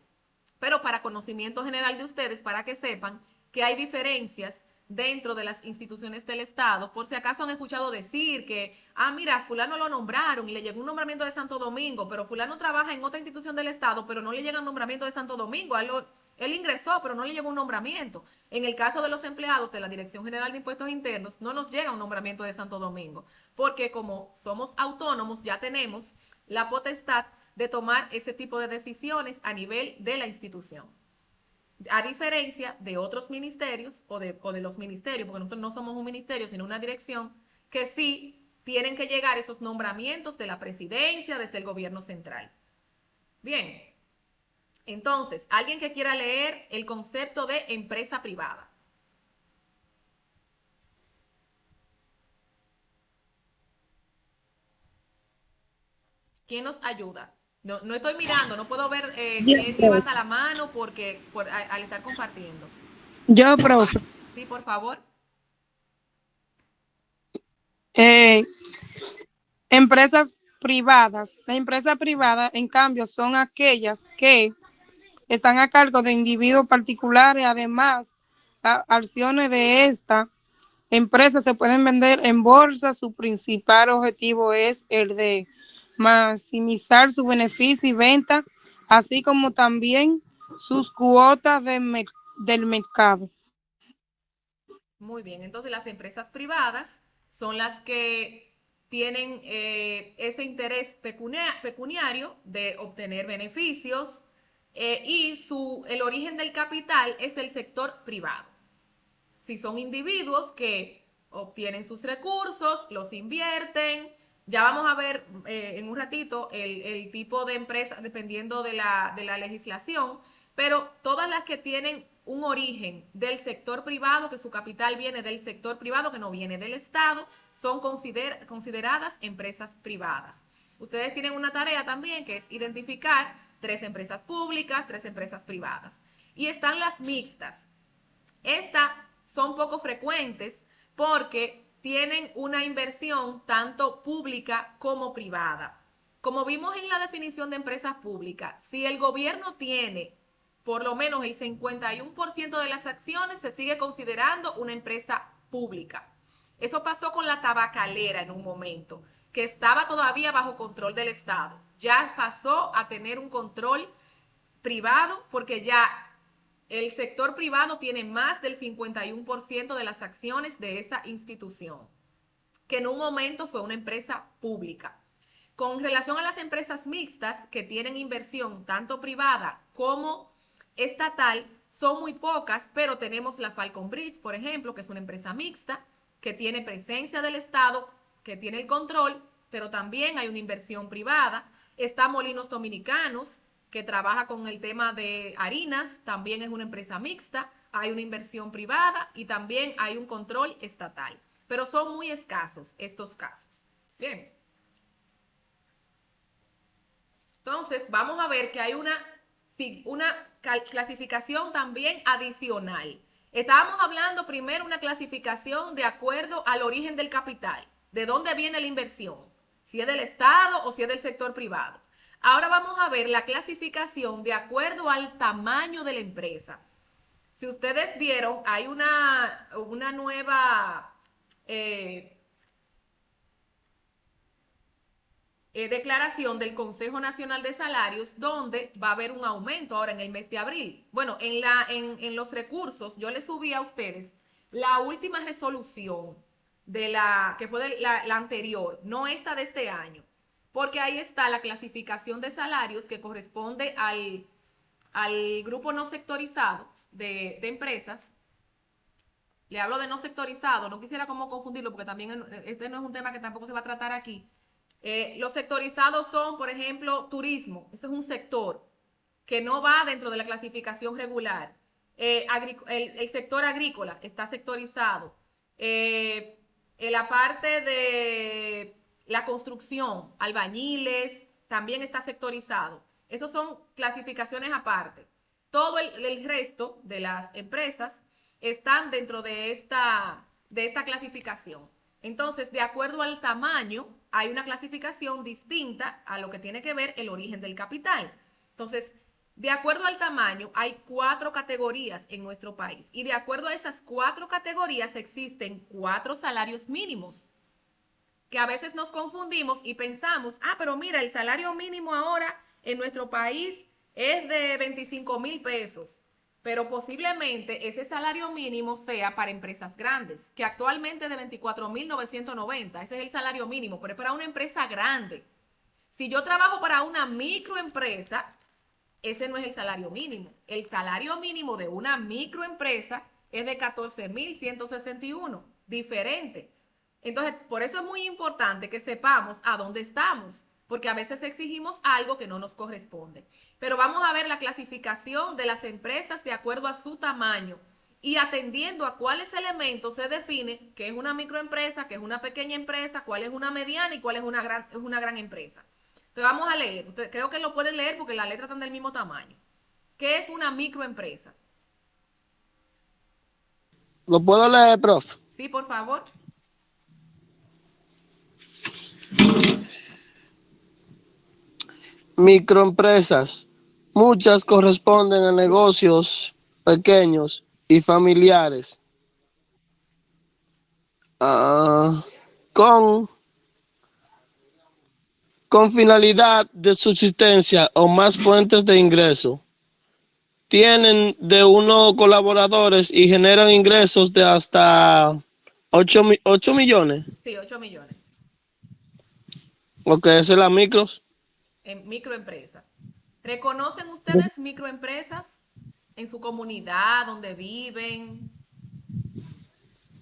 Pero para conocimiento general de ustedes, para que sepan que hay diferencias dentro de las instituciones del Estado, por si acaso han escuchado decir que, mira, fulano lo nombraron y le llegó un nombramiento de Santo Domingo, pero fulano trabaja en otra institución del Estado, pero no le llega un nombramiento de Santo Domingo, él ingresó, pero no le llegó un nombramiento. En el caso de los empleados de la Dirección General de Impuestos Internos, no nos llega un nombramiento de Santo Domingo, porque como somos autónomos, ya tenemos la potestad de tomar ese tipo de decisiones a nivel de la institución. A diferencia de otros ministerios o de los ministerios, porque nosotros no somos un ministerio, sino una dirección, que sí tienen que llegar esos nombramientos de la presidencia desde el gobierno central. Bien, entonces, alguien que quiera leer el concepto de empresa privada. ¿Quién nos ayuda? No estoy mirando, no puedo ver quién levanta la mano porque al estar compartiendo. Yo, profe. Sí, por favor. Empresas privadas. Las empresas privadas, en cambio, son aquellas que están a cargo de individuos particulares. Además, las acciones de esta empresa se pueden vender en bolsa. Su principal objetivo es el de maximizar su beneficio y venta, así como también sus cuotas del mercado. Muy bien, entonces las empresas privadas son las que tienen ese interés pecuniario de obtener beneficios y el origen del capital es el sector privado. Si son individuos que obtienen sus recursos, los invierten, ya vamos a ver en un ratito el tipo de empresa dependiendo de la legislación, pero todas las que tienen un origen del sector privado, que su capital viene del sector privado, que no viene del Estado, son consideradas empresas privadas. Ustedes tienen una tarea también que es identificar 3 empresas públicas, 3 empresas privadas. Y están las mixtas. Estas son poco frecuentes porque tienen una inversión tanto pública como privada. Como vimos en la definición de empresas públicas, si el gobierno tiene por lo menos el 51% de las acciones, se sigue considerando una empresa pública. Eso pasó con la tabacalera en un momento, que estaba todavía bajo control del Estado. Ya pasó a tener un control privado porque ya el sector privado tiene más del 51% de las acciones de esa institución, que en un momento fue una empresa pública. Con relación a las empresas mixtas que tienen inversión tanto privada como estatal, son muy pocas, pero tenemos la Falcon Bridge, por ejemplo, que es una empresa mixta, que tiene presencia del Estado, que tiene el control, pero también hay una inversión privada. Está Molinos Dominicanos, que trabaja con el tema de harinas, también es una empresa mixta, hay una inversión privada y también hay un control estatal. Pero son muy escasos estos casos. Bien. Entonces, vamos a ver que hay una clasificación también adicional. Estábamos hablando primero una clasificación de acuerdo al origen del capital, de dónde viene la inversión, si es del Estado o si es del sector privado. Ahora vamos a ver la clasificación de acuerdo al tamaño de la empresa. Si ustedes vieron, hay una nueva declaración del Consejo Nacional de Salarios, donde va a haber un aumento ahora en el mes de abril. Bueno, en los recursos, yo les subí a ustedes la última resolución que fue de la anterior, no esta de este año, porque ahí está la clasificación de salarios que corresponde al grupo no sectorizado de empresas. Le hablo de no sectorizado, no quisiera como confundirlo porque también este no es un tema que tampoco se va a tratar aquí. Los sectorizados son, por ejemplo, turismo, eso es un sector que no va dentro de la clasificación regular. El sector agrícola está sectorizado. En la parte de la construcción, albañiles, también está sectorizado. Esas son clasificaciones aparte. Todo el resto de las empresas están dentro de esta clasificación. Entonces, de acuerdo al tamaño, hay una clasificación distinta a lo que tiene que ver el origen del capital. Entonces, de acuerdo al tamaño, hay 4 categorías en nuestro país. Y de acuerdo a esas 4 categorías existen 4 salarios mínimos. Que a veces nos confundimos y pensamos, pero mira, el salario mínimo ahora en nuestro país es de 25,000 pesos. Pero posiblemente ese salario mínimo sea para empresas grandes, que actualmente es de 24,990. Ese es el salario mínimo, pero es para una empresa grande. Si yo trabajo para una microempresa, ese no es el salario mínimo. El salario mínimo de una microempresa es de 14,161, diferente. Entonces, por eso es muy importante que sepamos a dónde estamos, porque a veces exigimos algo que no nos corresponde. Pero vamos a ver la clasificación de las empresas de acuerdo a su tamaño y atendiendo a cuáles elementos se define qué es una microempresa, qué es una pequeña empresa, cuál es una mediana y cuál es una gran empresa. Entonces vamos a leer. Ustedes creo que lo pueden leer porque las letras están del mismo tamaño. ¿Qué es una microempresa? ¿Lo puedo leer, profe? Sí, por favor. Microempresas. Muchas corresponden a negocios pequeños y familiares con finalidad de subsistencia o más fuentes de ingreso. Tienen de 1 colaboradores y generan ingresos de hasta 8 millones. Sí, 8 millones. Ok, esa es la micros. En microempresas. ¿Reconocen ustedes microempresas en su comunidad, donde viven?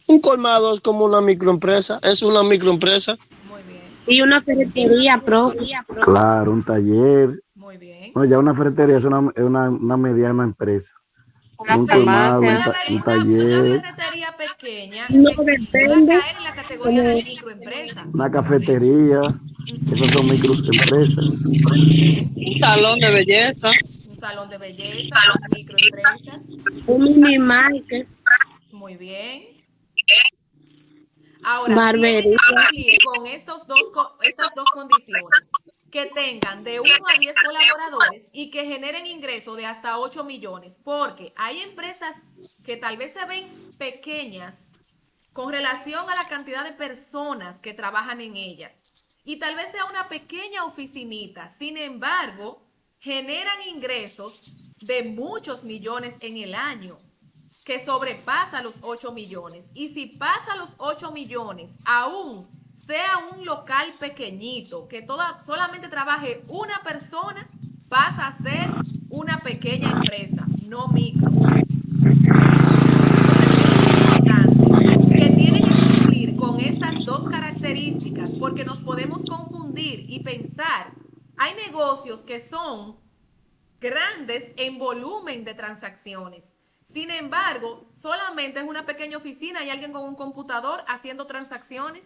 Un colmado es como una microempresa, es una microempresa. Muy bien. Y una ferretería, profe. Claro, un taller. Muy bien. No, ya una ferretería es una mediana empresa. Una Un colmado, farmacia. un Una taller, ferretería pequeña No puede depende. caer en la categoría de microempresa. una cafetería. Esas son microempresas. Un salón de belleza. Un salón de belleza, son microempresas. Un mini market. Muy bien. Ahora, Barbería. tienen que cumplir con estas dos condiciones. Que tengan de 1 a 10 colaboradores y que generen ingresos de hasta 8 millones. Porque hay empresas que tal vez se ven pequeñas con relación a la cantidad de personas que trabajan en ella. Y tal vez sea una pequeña oficinita. Sin embargo, generan ingresos de muchos millones en el año, que sobrepasa los 8 millones. Y si pasa los 8 millones, aún sea un local pequeñito, que solamente trabaje una persona, pasa a ser una pequeña empresa, no micro. Que tiene que cumplir con estas dos características, porque nos podemos confundir y pensar, hay negocios que son grandes en volumen de transacciones. Sin embargo, solamente es una pequeña oficina y alguien con un computador haciendo transacciones.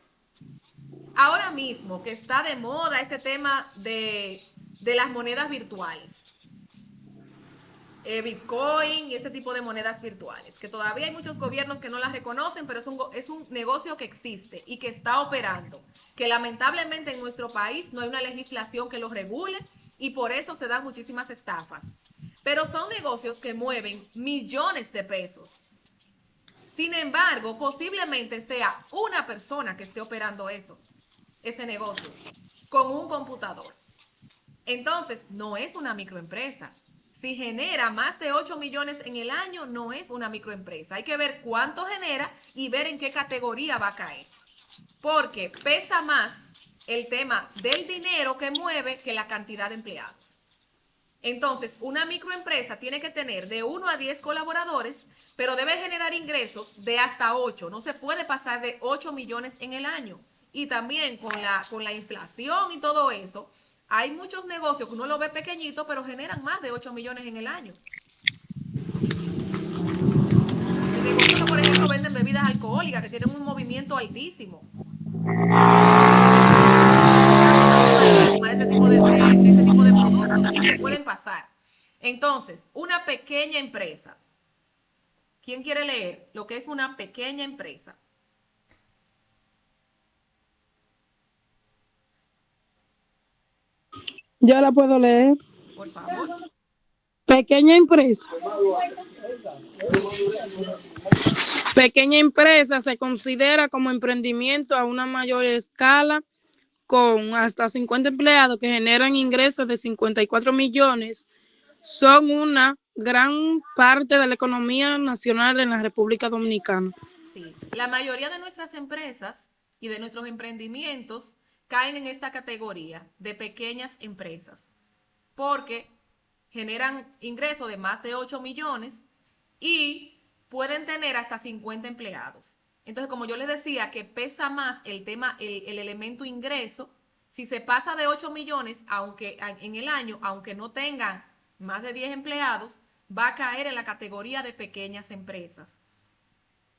Ahora mismo que está de moda este tema de las monedas virtuales, Bitcoin y ese tipo de monedas virtuales, que todavía hay muchos gobiernos que no las reconocen, pero es un negocio que existe y que está operando, que lamentablemente en nuestro país no hay una legislación que lo regule y por eso se dan muchísimas estafas. Pero son negocios que mueven millones de pesos. Sin embargo, posiblemente sea una persona que esté operando ese negocio, con un computador. Entonces, no es una microempresa. Si genera más de 8 millones en el año, no es una microempresa. Hay que ver cuánto genera y ver en qué categoría va a caer. porque pesa más el tema del dinero que mueve que la cantidad de empleados. Entonces, una microempresa tiene que tener de 1 a 10 colaboradores, pero debe generar ingresos de hasta 8. No se puede pasar de 8 millones en el año. Y también con la inflación y todo eso, hay muchos negocios que uno lo ve pequeñito, pero generan más de 8 millones en el año. El negocio que, por ejemplo, venden bebidas alcohólicas, que tienen un movimiento altísimo. De este tipo de productos y se pueden pasar. Entonces, una pequeña empresa. ¿Quién quiere leer lo que es una pequeña empresa? Yo la puedo leer. Por favor. Pequeña empresa. Pequeña empresa se considera como emprendimiento a una mayor escala con hasta 50 empleados que generan ingresos de 54 millones. Son una gran parte de la economía nacional en la República Dominicana. Sí, la mayoría de nuestras empresas y de nuestros emprendimientos caen en esta categoría de pequeñas empresas porque generan ingresos de más de 8 millones y pueden tener hasta 50 empleados. Entonces, como yo les decía, que pesa más el tema, el elemento ingreso, si se pasa de 8 millones aunque en el año, aunque no tengan más de 10 empleados, va a caer en la categoría de pequeñas empresas.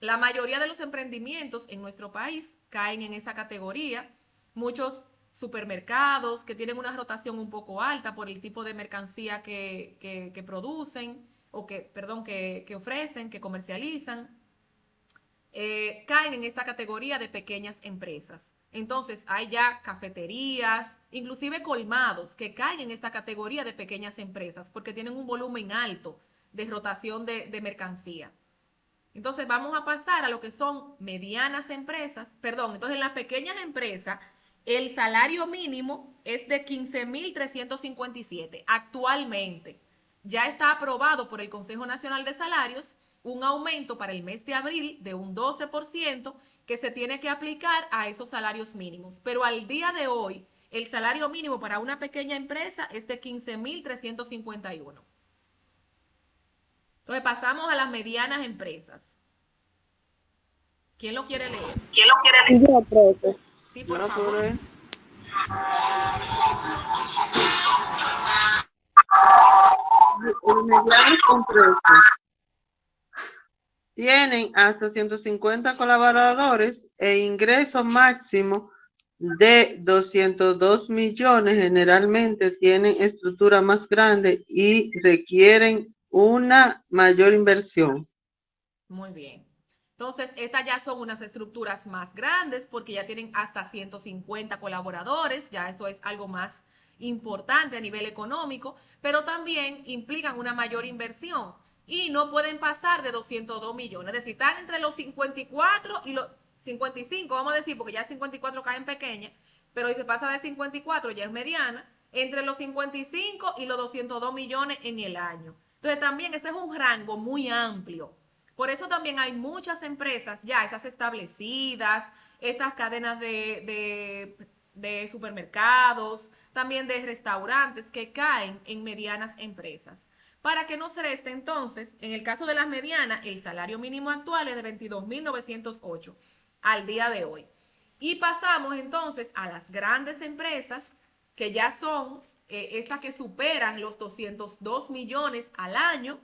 La mayoría de los emprendimientos en nuestro país caen en esa categoría. Muchos supermercados que tienen una rotación un poco alta por el tipo de mercancía que producen o que ofrecen, que comercializan, caen en esta categoría de pequeñas empresas. Entonces hay ya cafeterías, inclusive colmados, que caen en esta categoría de pequeñas empresas porque tienen un volumen alto de rotación de mercancía. Entonces vamos a pasar a lo que son medianas empresas, entonces en las pequeñas empresas el salario mínimo es de 15.357 actualmente. Ya está aprobado por el Consejo Nacional de Salarios un aumento para el mes de abril de un 12% que se tiene que aplicar a esos salarios mínimos. Pero al día de hoy, el salario mínimo para una pequeña empresa es de 15.351. Entonces pasamos a las medianas empresas. ¿Quién lo quiere leer? Yo, profe. Sí, por favor. Medianas empresas tienen hasta 150 colaboradores e ingreso máximo de 202 millones. Generalmente tienen estructura más grande y requieren una mayor inversión. Muy bien. Entonces, estas ya son unas estructuras más grandes porque ya tienen hasta 150 colaboradores, ya eso es algo más importante a nivel económico, pero también implican una mayor inversión y no pueden pasar de 202 millones, es decir, están entre los 54 y los 55, vamos a decir, porque ya 54 caen pequeñas, pero si se pasa de 54 ya es mediana, entre los 55 y los 202 millones en el año. Entonces, también ese es un rango muy amplio. Por eso también hay muchas empresas ya, esas establecidas, estas cadenas de supermercados, también de restaurantes que caen en medianas empresas. Para que no se reste entonces, en el caso de las medianas, el salario mínimo actual es de 22.908 al día de hoy. Y pasamos entonces a las grandes empresas, que ya son estas que superan los 202 millones al año,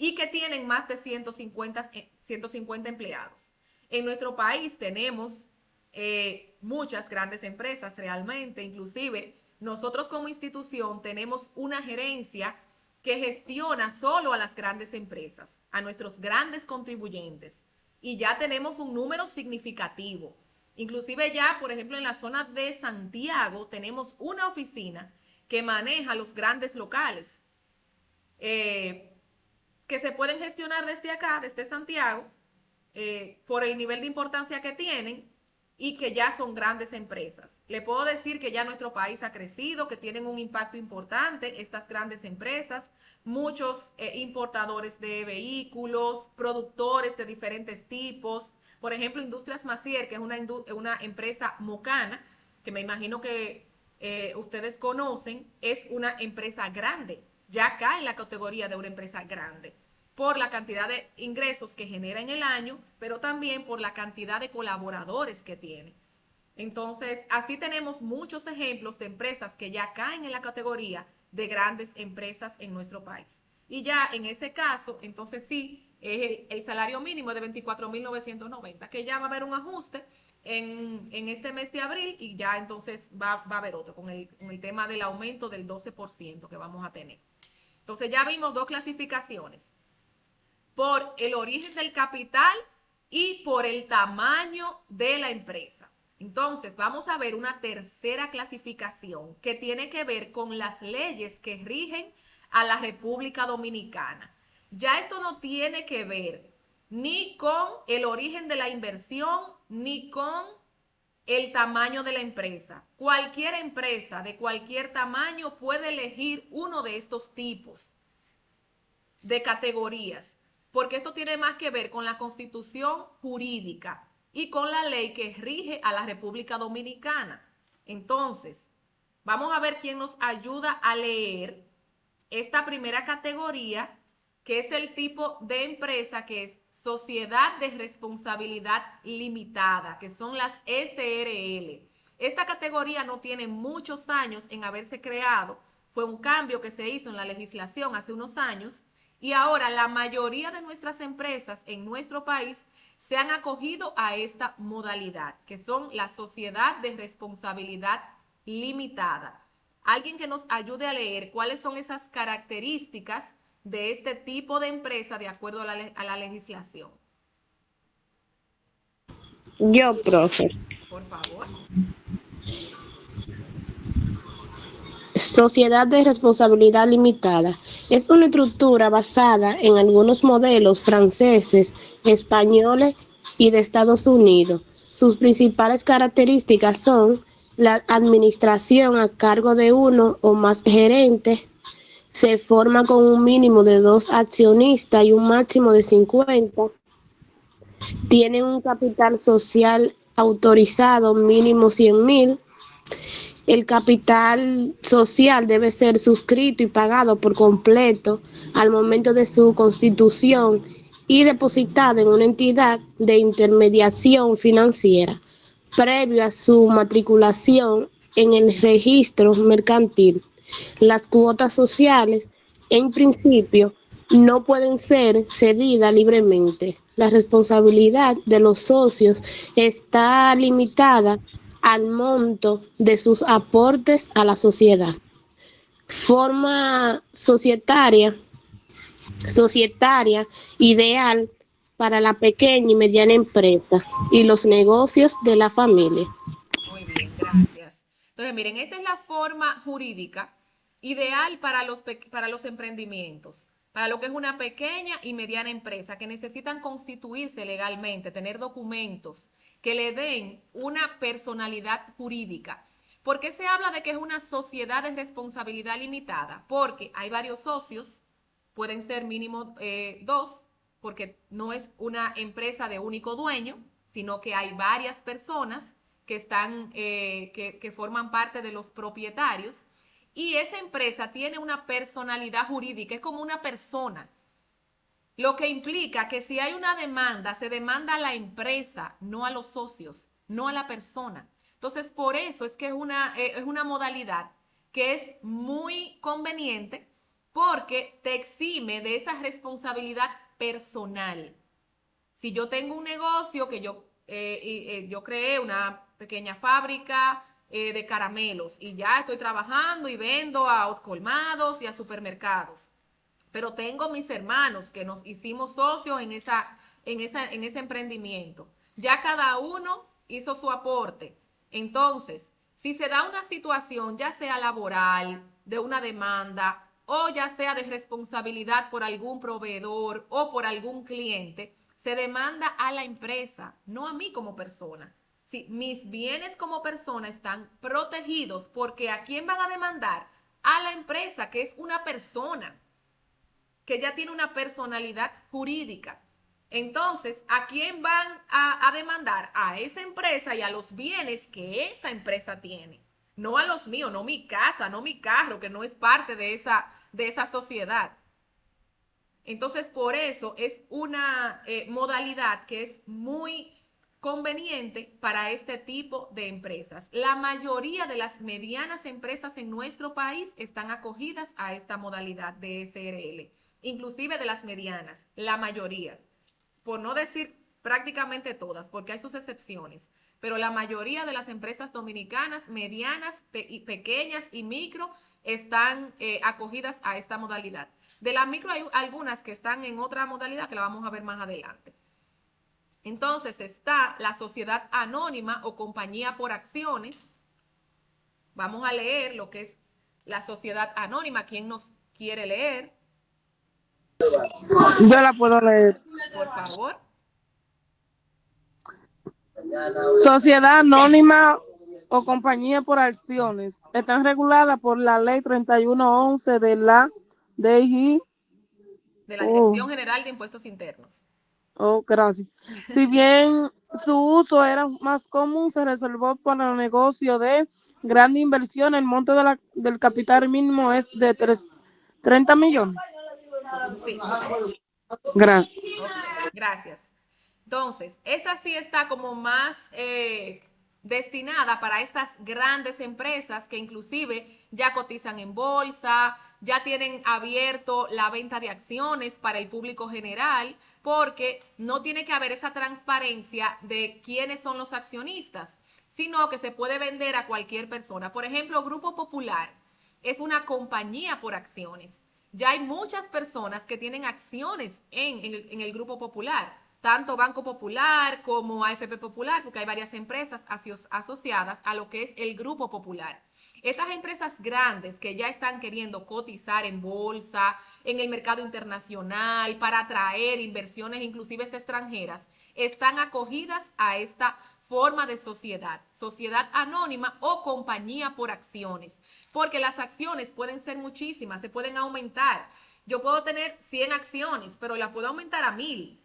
y que tienen más de 150 empleados. En nuestro país tenemos muchas grandes empresas realmente, inclusive nosotros como institución tenemos una gerencia que gestiona solo a las grandes empresas, a nuestros grandes contribuyentes, y ya tenemos un número significativo. Inclusive ya, por ejemplo, en la zona de Santiago tenemos una oficina que maneja los grandes locales, que se pueden gestionar desde acá, desde Santiago, por el nivel de importancia que tienen y que ya son grandes empresas. Le puedo decir que ya nuestro país ha crecido, que tienen un impacto importante estas grandes empresas, muchos importadores de vehículos, productores de diferentes tipos, Por ejemplo, Industrias Macier, que es una empresa mocana, que me imagino que ustedes conocen, es una empresa grande, ya cae en la categoría de una empresa grande, por la cantidad de ingresos que genera en el año, pero también por la cantidad de colaboradores que tiene. Entonces, así tenemos muchos ejemplos de empresas que ya caen en la categoría de grandes empresas en nuestro país. Y ya en ese caso, entonces sí, es el salario mínimo de 24.990, que ya va a haber un ajuste en este mes de abril y ya entonces va a haber otro con el tema del aumento del 12% que vamos a tener. Entonces ya vimos dos clasificaciones, por el origen del capital y por el tamaño de la empresa. Entonces vamos a ver una tercera clasificación que tiene que ver con las leyes que rigen a la República Dominicana. Ya esto no tiene que ver ni con el origen de la inversión, ni con el tamaño de la empresa. Cualquier empresa de cualquier tamaño puede elegir uno de estos tipos de categorías, porque esto tiene más que ver con la constitución jurídica y con la ley que rige a la República Dominicana. Entonces, vamos a ver quién nos ayuda a leer esta primera categoría, que es el tipo de empresa que es Sociedad de Responsabilidad Limitada, que son las SRL. Esta categoría no tiene muchos años en haberse creado, fue un cambio que se hizo en la legislación hace unos años, y ahora la mayoría de nuestras empresas en nuestro país se han acogido a esta modalidad, que son la Sociedad de Responsabilidad Limitada. Alguien que nos ayude a leer cuáles son esas características de este tipo de empresa de acuerdo a la legislación. Yo, profe. Por favor. Sociedad de responsabilidad limitada. Es una estructura basada en algunos modelos franceses, españoles y de Estados Unidos. Sus principales características son la administración a cargo de uno o más gerentes. Se forma con un mínimo de 2 accionistas y un máximo de 50. Tienen un capital social autorizado mínimo 100.000. El capital social debe ser suscrito y pagado por completo al momento de su constitución y depositado en una entidad de intermediación financiera, previo a su matriculación en el registro mercantil. Las cuotas sociales, en principio, no pueden ser cedidas libremente. La responsabilidad de los socios está limitada al monto de sus aportes a la sociedad. Forma societaria ideal para la pequeña y mediana empresa y los negocios de la familia. Muy bien, gracias. Entonces, miren, esta es la forma jurídica ideal para los emprendimientos, para lo que es una pequeña y mediana empresa que necesitan constituirse legalmente, tener documentos que le den una personalidad jurídica. ¿Por qué se habla de que es una sociedad de responsabilidad limitada? Porque hay varios socios, pueden ser mínimo 2, porque no es una empresa de único dueño, sino que hay varias personas que están, que forman parte de los propietarios, y esa empresa tiene una personalidad jurídica, es como una persona, lo que implica que si hay una demanda, se demanda a la empresa, no a los socios, no a la persona. Entonces, por eso es que es una modalidad que es muy conveniente, porque te exime de esa responsabilidad personal. Si yo tengo un negocio que yo creé una pequeña fábrica de caramelos y ya estoy trabajando y vendo a colmados y a supermercados, pero tengo mis hermanos que nos hicimos socios en ese emprendimiento. Ya cada uno hizo su aporte. Entonces, si se da una situación, ya sea laboral, de una demanda, o ya sea de responsabilidad por algún proveedor o por algún cliente, se demanda a la empresa, no a mí como persona. Sí, mis bienes como persona están protegidos, porque ¿a quién van a demandar? A la empresa, que es una persona, que ya tiene una personalidad jurídica. Entonces, ¿a quién van a demandar? A esa empresa y a los bienes que esa empresa tiene. No a los míos, no mi casa, no mi carro, que no es parte de esa sociedad. Entonces, por eso es una modalidad que es muy conveniente para este tipo de empresas. La mayoría de las medianas empresas en nuestro país están acogidas a esta modalidad de SRL, inclusive de las medianas, la mayoría, por no decir prácticamente todas, porque hay sus excepciones, pero la mayoría de las empresas dominicanas, medianas, pequeñas y micro, están acogidas a esta modalidad. De las micro hay algunas que están en otra modalidad que la vamos a ver más adelante. Entonces está la sociedad anónima o compañía por acciones. Vamos a leer lo que es la sociedad anónima. ¿Quién nos quiere leer? Yo la puedo leer. Por favor. Sociedad anónima o compañía por acciones están reguladas por la ley 3111 de la DGI. De la Dirección General de Impuestos Internos. Oh, gracias. Si bien su uso era más común, se reservó para el negocio de gran inversión. El monto del capital mínimo es de 30 millones. Sí. Gracias. Ok, gracias. Entonces, esta sí está como más destinada para estas grandes empresas que inclusive ya cotizan en bolsa, ya tienen abierto la venta de acciones para el público general, porque no tiene que haber esa transparencia de quiénes son los accionistas, sino que se puede vender a cualquier persona. Por ejemplo, Grupo Popular es una compañía por acciones. Ya hay muchas personas que tienen acciones en el Grupo Popular, tanto Banco Popular como AFP Popular, porque hay varias empresas asociadas a lo que es el Grupo Popular. Estas empresas grandes que ya están queriendo cotizar en bolsa, en el mercado internacional, para atraer inversiones inclusive extranjeras, están acogidas a esta forma de sociedad anónima o compañía por acciones, porque las acciones pueden ser muchísimas, se pueden aumentar. Yo puedo tener 100 acciones, pero las puedo aumentar a 1000.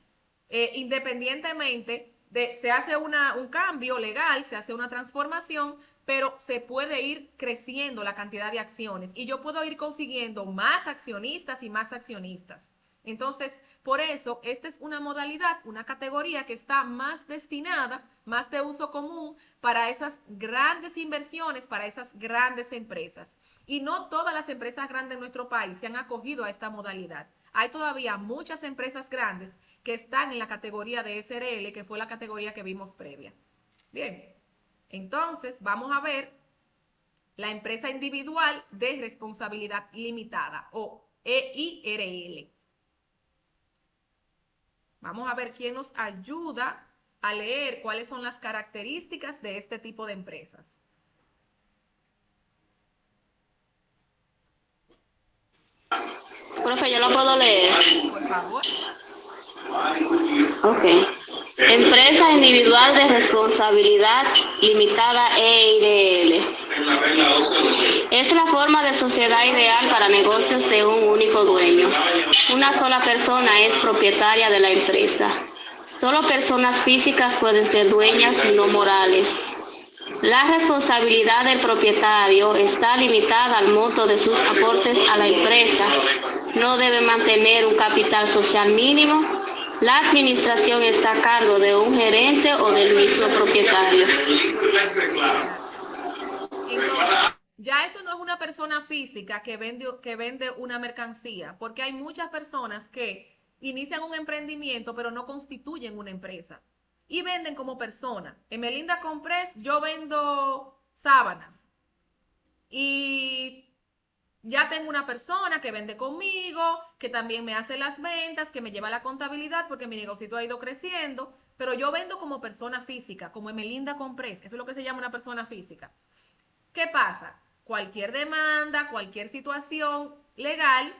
Independientemente se hace un cambio legal, se hace una transformación, pero se puede ir creciendo la cantidad de acciones y yo puedo ir consiguiendo más accionistas y más accionistas. Entonces, por eso, esta es una modalidad, una categoría que está más destinada, más de uso común para esas grandes inversiones, para esas grandes empresas. Y no todas las empresas grandes de nuestro país se han acogido a esta modalidad. Hay todavía muchas empresas grandes que están en la categoría de SRL, que fue la categoría que vimos previa. Bien, entonces vamos a ver la empresa individual de responsabilidad limitada o EIRL. Vamos a ver quién nos ayuda a leer cuáles son las características de este tipo de empresas. Profe, yo lo puedo leer. Por favor. Ok. Empresa individual de responsabilidad limitada EIRL. Es la forma de sociedad ideal para negocios de un único dueño. Una sola persona es propietaria de la empresa. Solo personas físicas pueden ser dueñas, no morales. La responsabilidad del propietario está limitada al monto de sus aportes a la empresa. No debe mantener un capital social mínimo. La administración está a cargo de un gerente o del mismo propietario. Entonces, ya esto no es una persona física que vende una mercancía, porque hay muchas personas que inician un emprendimiento pero no constituyen una empresa y venden como persona. En Melinda Compress yo vendo sábanas y ya tengo una persona que vende conmigo, que también me hace las ventas, que me lleva la contabilidad porque mi negocio ha ido creciendo, pero yo vendo como persona física, como en Melinda Compress. Eso es lo que se llama una persona física. ¿Qué pasa? Cualquier demanda, cualquier situación legal,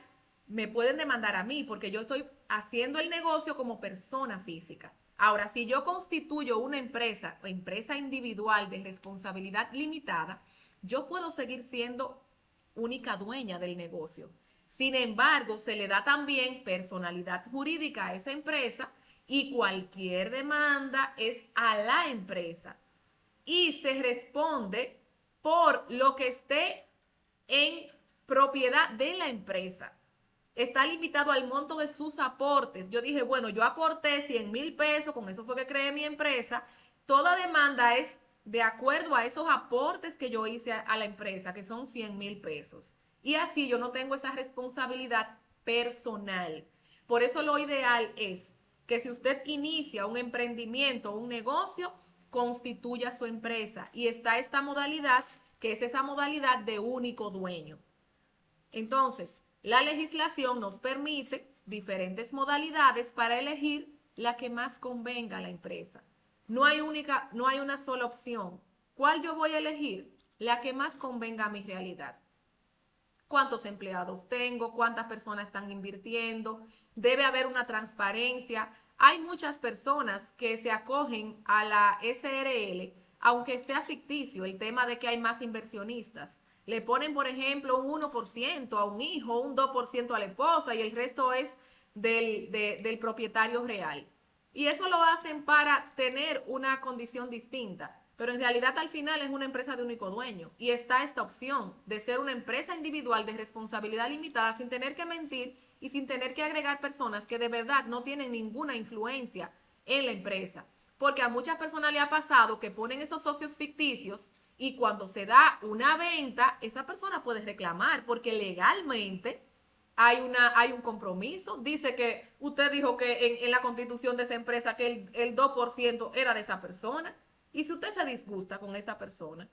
me pueden demandar a mí porque yo estoy haciendo el negocio como persona física. Ahora, si yo constituyo una empresa o empresa individual de responsabilidad limitada, yo puedo seguir siendo única dueña del negocio. Sin embargo, se le da también personalidad jurídica a esa empresa y cualquier demanda es a la empresa y se responde por lo que esté en propiedad de la empresa. Está limitado al monto de sus aportes. Yo dije, bueno, yo aporté 100,000 pesos, con eso fue que creé mi empresa. Toda demanda es de acuerdo a esos aportes que yo hice a la empresa, que son 100,000 pesos. Y así yo no tengo esa responsabilidad personal. Por eso lo ideal es que si usted inicia un emprendimiento, un negocio, constituya su empresa. Y está esta modalidad, que es esa modalidad de único dueño. Entonces, la legislación nos permite diferentes modalidades para elegir la que más convenga a la empresa. No hay una sola opción. ¿Cuál yo voy a elegir? La que más convenga a mi realidad. ¿Cuántos empleados tengo? ¿Cuántas personas están invirtiendo? Debe haber una transparencia. Hay muchas personas que se acogen a la SRL, aunque sea ficticio el tema de que hay más inversionistas. Le ponen, por ejemplo, un 1% a un hijo, un 2% a la esposa y el resto es del propietario real. Y eso lo hacen para tener una condición distinta. Pero en realidad al final es una empresa de único dueño. Y está esta opción de ser una empresa individual de responsabilidad limitada sin tener que mentir y sin tener que agregar personas que de verdad no tienen ninguna influencia en la empresa. Porque a muchas personas le ha pasado que ponen esos socios ficticios y cuando se da una venta, esa persona puede reclamar porque legalmente hay un compromiso. Dice que usted dijo que en la constitución de esa empresa que el 2% era de esa persona. Y si usted se disgusta con esa persona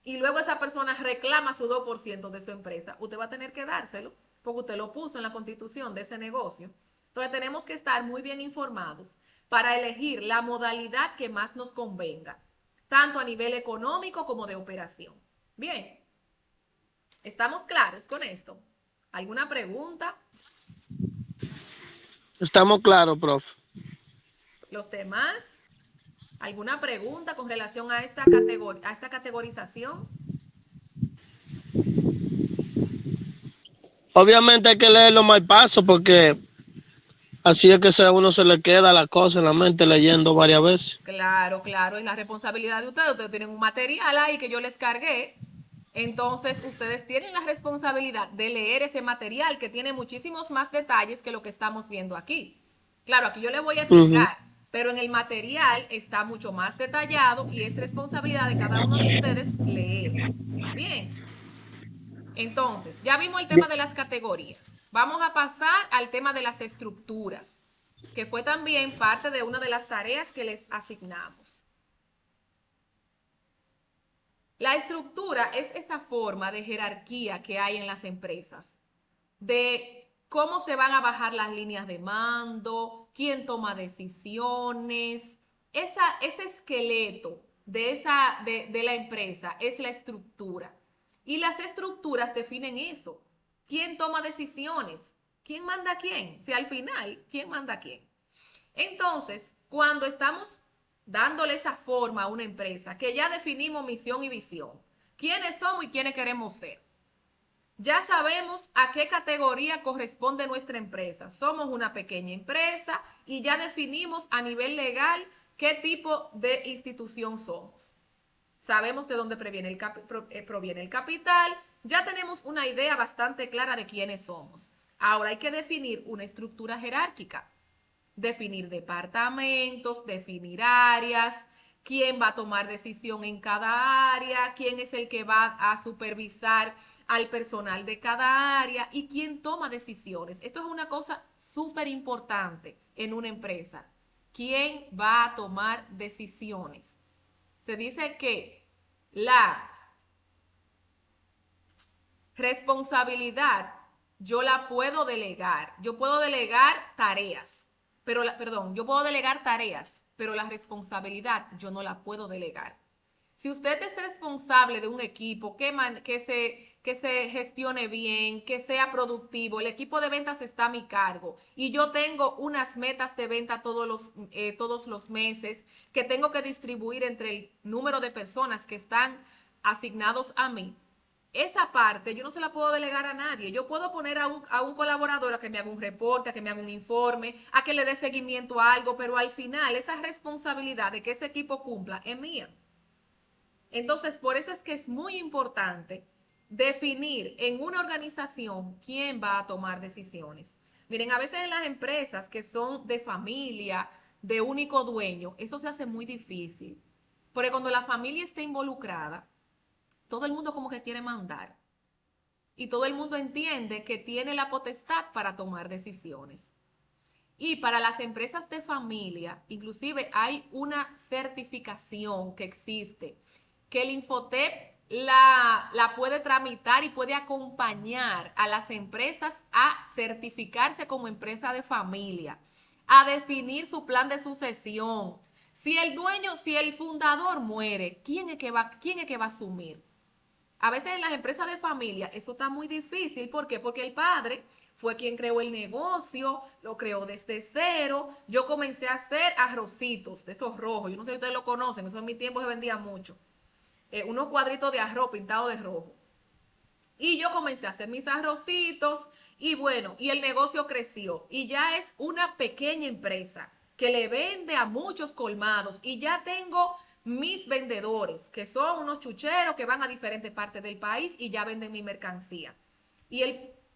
y luego esa persona reclama su 2% de su empresa, usted va a tener que dárselo porque usted lo puso en la constitución de ese negocio. Entonces tenemos que estar muy bien informados para elegir la modalidad que más nos convenga, tanto a nivel económico como de operación. Bien, ¿estamos claros con esto? ¿Alguna pregunta? Estamos claros, profe. ¿Los demás? ¿Alguna pregunta con relación a esta categorización? Obviamente hay que leerlo mal paso porque así es que a uno se le queda la cosa en la mente leyendo varias veces. Claro, claro, es la responsabilidad de ustedes. Ustedes tienen un material ahí que yo les cargué. Entonces, ustedes tienen la responsabilidad de leer ese material que tiene muchísimos más detalles que lo que estamos viendo aquí. Claro, aquí yo les voy a explicar, pero en el material está mucho más detallado y es responsabilidad de cada uno de ustedes leer. Bien. Entonces, ya vimos el tema de las categorías. Vamos a pasar al tema de las estructuras, que fue también parte de una de las tareas que les asignamos. La estructura es esa forma de jerarquía que hay en las empresas, de cómo se van a bajar las líneas de mando, quién toma decisiones. Ese esqueleto de la empresa es la estructura. Y las estructuras definen eso. ¿Quién toma decisiones? ¿Quién manda a quién? Si al final, ¿quién manda a quién? Entonces, cuando estamos dándole esa forma a una empresa, que ya definimos misión y visión, quiénes somos y quiénes queremos ser, ya sabemos a qué categoría corresponde nuestra empresa. Somos una pequeña empresa y ya definimos a nivel legal qué tipo de institución somos. Sabemos de dónde proviene el capital, ya tenemos una idea bastante clara de quiénes somos. Ahora hay que definir una estructura jerárquica, definir departamentos, definir áreas, quién va a tomar decisión en cada área, quién es el que va a supervisar al personal de cada área y quién toma decisiones. Esto es una cosa súper importante en una empresa. ¿Quién va a tomar decisiones? Se dice que la responsabilidad yo la puedo delegar. Yo puedo delegar tareas, pero yo puedo delegar tareas, pero la responsabilidad yo no la puedo delegar. Si usted es responsable de un equipo que se gestione bien, que sea productivo, el equipo de ventas está a mi cargo y yo tengo unas metas de venta todos los meses que tengo que distribuir entre el número de personas que están asignados a mí, esa parte yo no se la puedo delegar a nadie. Yo puedo poner a un colaborador a que me haga un reporte, a que me haga un informe, a que le dé seguimiento a algo, pero al final esa responsabilidad de que ese equipo cumpla es mía. Entonces, por eso es que es muy importante definir en una organización quién va a tomar decisiones. Miren, a veces en las empresas que son de familia, de único dueño, eso se hace muy difícil. Porque cuando la familia está involucrada, todo el mundo como que quiere mandar. Y todo el mundo entiende que tiene la potestad para tomar decisiones. Y para las empresas de familia, inclusive hay una certificación que existe, que el Infotep la puede tramitar y puede acompañar a las empresas a certificarse como empresa de familia, a definir su plan de sucesión. Si el dueño, si el fundador muere, ¿quién es que va a asumir? A veces en las empresas de familia eso está muy difícil. ¿Por qué? Porque el padre fue quien creó el negocio, lo creó desde cero. Yo comencé a hacer arrocitos de esos rojos. Yo no sé si ustedes lo conocen, eso en mi tiempo se vendía mucho. Unos cuadritos de arroz pintados de rojo. Y yo comencé a hacer mis arrocitos y bueno, y el negocio creció. Y ya es una pequeña empresa que le vende a muchos colmados y ya tengo mis vendedores, que son unos chucheros que van a diferentes partes del país y ya venden mi mercancía. Y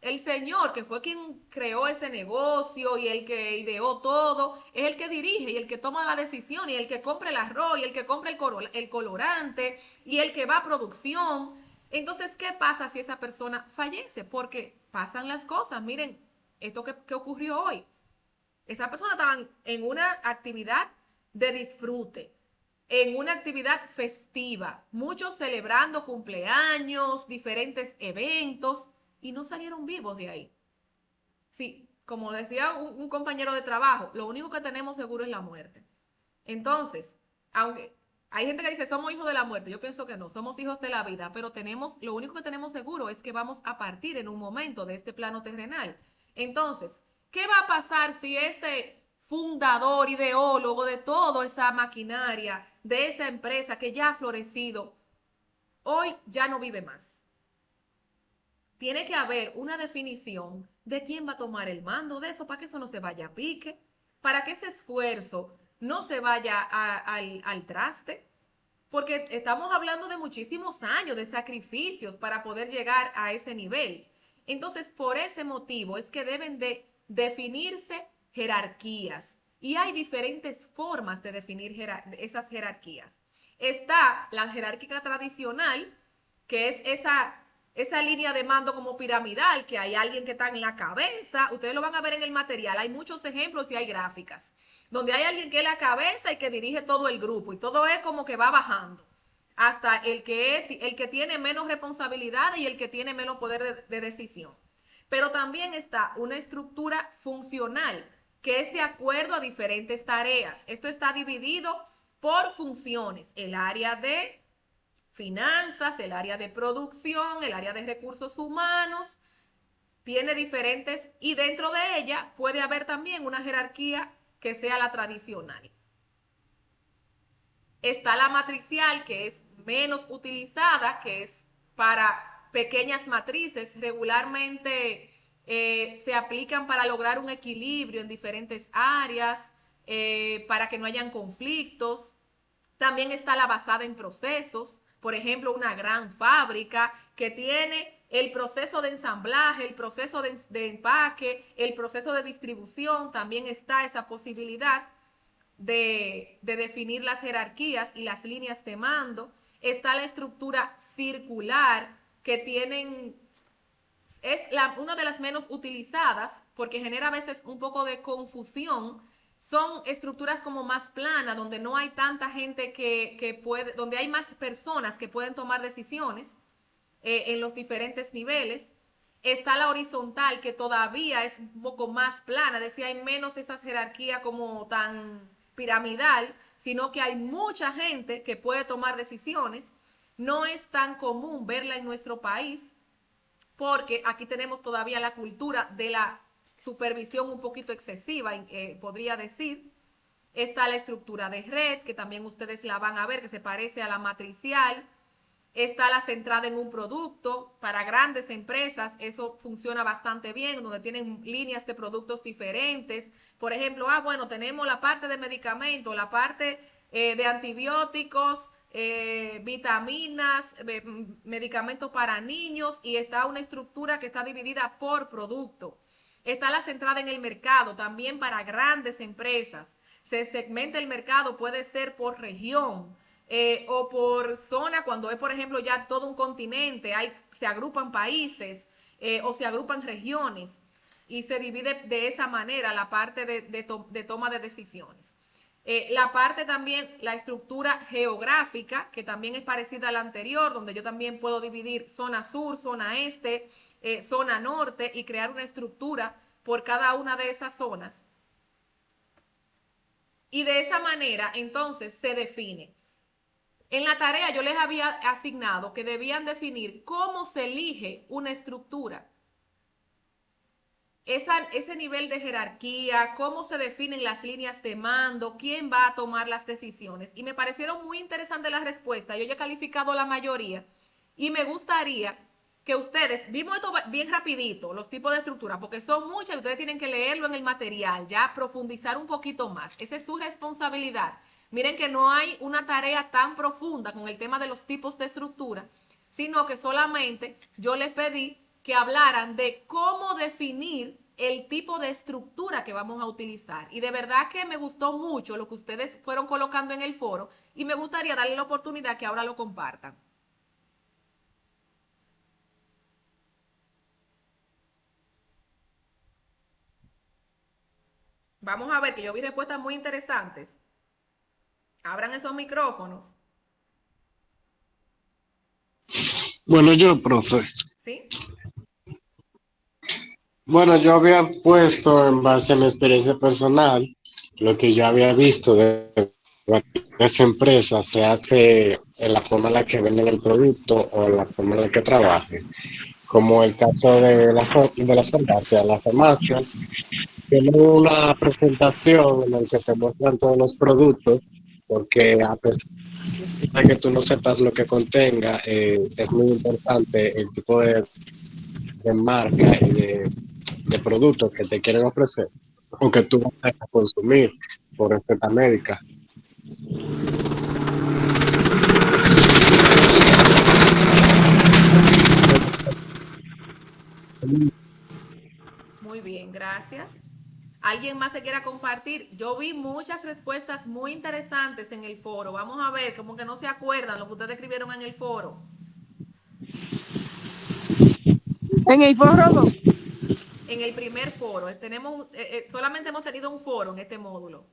el señor que fue quien creó ese negocio y el que ideó todo, es el que dirige y el que toma la decisión y el que compra el arroz y el que compra el colorante y el que va a producción. Entonces, ¿qué pasa si esa persona fallece? Porque pasan las cosas. Miren, esto que ocurrió hoy. Esa persona estaba en una actividad de disfrute, en una actividad festiva, muchos celebrando cumpleaños, diferentes eventos, y no salieron vivos de ahí. Sí, como decía un compañero de trabajo, lo único que tenemos seguro es la muerte. Entonces, aunque hay gente que dice, somos hijos de la muerte, yo pienso que no, somos hijos de la vida, pero lo único que tenemos seguro es que vamos a partir en un momento de este plano terrenal. Entonces, ¿qué va a pasar si ese fundador, ideólogo de toda esa maquinaria, de esa empresa que ya ha florecido, hoy ya no vive más? Tiene que haber una definición de quién va a tomar el mando de eso para que eso no se vaya a pique, para que ese esfuerzo no se vaya al traste, porque estamos hablando de muchísimos años de sacrificios para poder llegar a ese nivel. Entonces, por ese motivo es que deben de definirse jerarquías y hay diferentes formas de definir esas jerarquías. Está la jerárquica tradicional, que es esa línea de mando como piramidal, que hay alguien que está en la cabeza. Ustedes lo van a ver en el material, hay muchos ejemplos y hay gráficas, donde hay alguien que es la cabeza y que dirige todo el grupo, y todo es como que va bajando, hasta el que tiene menos responsabilidades y el que tiene menos poder de decisión. Pero también está una estructura funcional, que es de acuerdo a diferentes tareas. Esto está dividido por funciones, el área de finanzas, el área de producción, el área de recursos humanos, tiene diferentes, y dentro de ella puede haber también una jerarquía que sea la tradicional. Está la matricial, que es menos utilizada, que es para pequeñas matrices. Regularmente se aplican para lograr un equilibrio en diferentes áreas, para que no hayan conflictos. También está la basada en procesos. Por ejemplo, una gran fábrica que tiene el proceso de ensamblaje, el proceso de empaque, el proceso de distribución. También está esa posibilidad de definir las jerarquías y las líneas de mando. Está la estructura circular, que es una de las menos utilizadas porque genera a veces un poco de confusión. Son estructuras como más planas, donde no hay tanta gente que puede, donde hay más personas que pueden tomar decisiones en los diferentes niveles. Está la horizontal, que todavía es un poco más plana, es decir, hay menos esa jerarquía como tan piramidal, sino que hay mucha gente que puede tomar decisiones. No es tan común verla en nuestro país, porque aquí tenemos todavía la cultura de la supervisión un poquito excesiva, podría decir. Está la estructura de red, que también ustedes la van a ver, que se parece a la matricial. Está la centrada en un producto. Para grandes empresas eso funciona bastante bien, donde tienen líneas de productos diferentes. Por ejemplo, bueno, tenemos la parte de medicamentos, la parte de antibióticos, vitaminas, medicamentos para niños, y está una estructura que está dividida por producto. Está la centrada en el mercado, también para grandes empresas. Se segmenta el mercado, puede ser por región, o por zona, cuando es, por ejemplo, ya todo un continente, se agrupan países, o se agrupan regiones, y se divide de esa manera la parte de toma de decisiones. La parte también, la estructura geográfica, que también es parecida a la anterior, donde yo también puedo dividir zona sur, zona este, zona norte, y crear una estructura por cada una de esas zonas. Y de esa manera, entonces, se define. En la tarea yo les había asignado que debían definir cómo se elige una estructura. Ese nivel de jerarquía, cómo se definen las líneas de mando, quién va a tomar las decisiones. Y me parecieron muy interesantes las respuestas. Yo ya he calificado la mayoría y me gustaría que ustedes, vimos esto bien rapidito, los tipos de estructura, porque son muchas y ustedes tienen que leerlo en el material, ya profundizar un poquito más. Esa es su responsabilidad. Miren que no hay una tarea tan profunda con el tema de los tipos de estructura, sino que solamente yo les pedí que hablaran de cómo definir el tipo de estructura que vamos a utilizar. Y de verdad que me gustó mucho lo que ustedes fueron colocando en el foro y me gustaría darle la oportunidad que ahora lo compartan. Vamos a ver, que yo vi respuestas muy interesantes. Abran esos micrófonos. Bueno, yo, profe. ¿Sí? Bueno, yo había puesto en base a mi experiencia personal lo que yo había visto de varias empresas se hace en la forma en la que venden el producto o en la forma en la que trabajen. Como el caso de la farmacia. La farmacia tiene una presentación en la que te muestran todos los productos, porque a pesar de que tú no sepas lo que contenga, es muy importante el tipo de marca y de productos que te quieren ofrecer o que tú vas a consumir por receta médica. Muy bien, gracias. ¿Alguien más se quiera compartir? Yo vi muchas respuestas muy interesantes en el foro. Vamos a ver, como que no se acuerdan lo que ustedes escribieron en el foro. En el foro 2. En el primer foro. Solamente hemos tenido un foro en este módulo.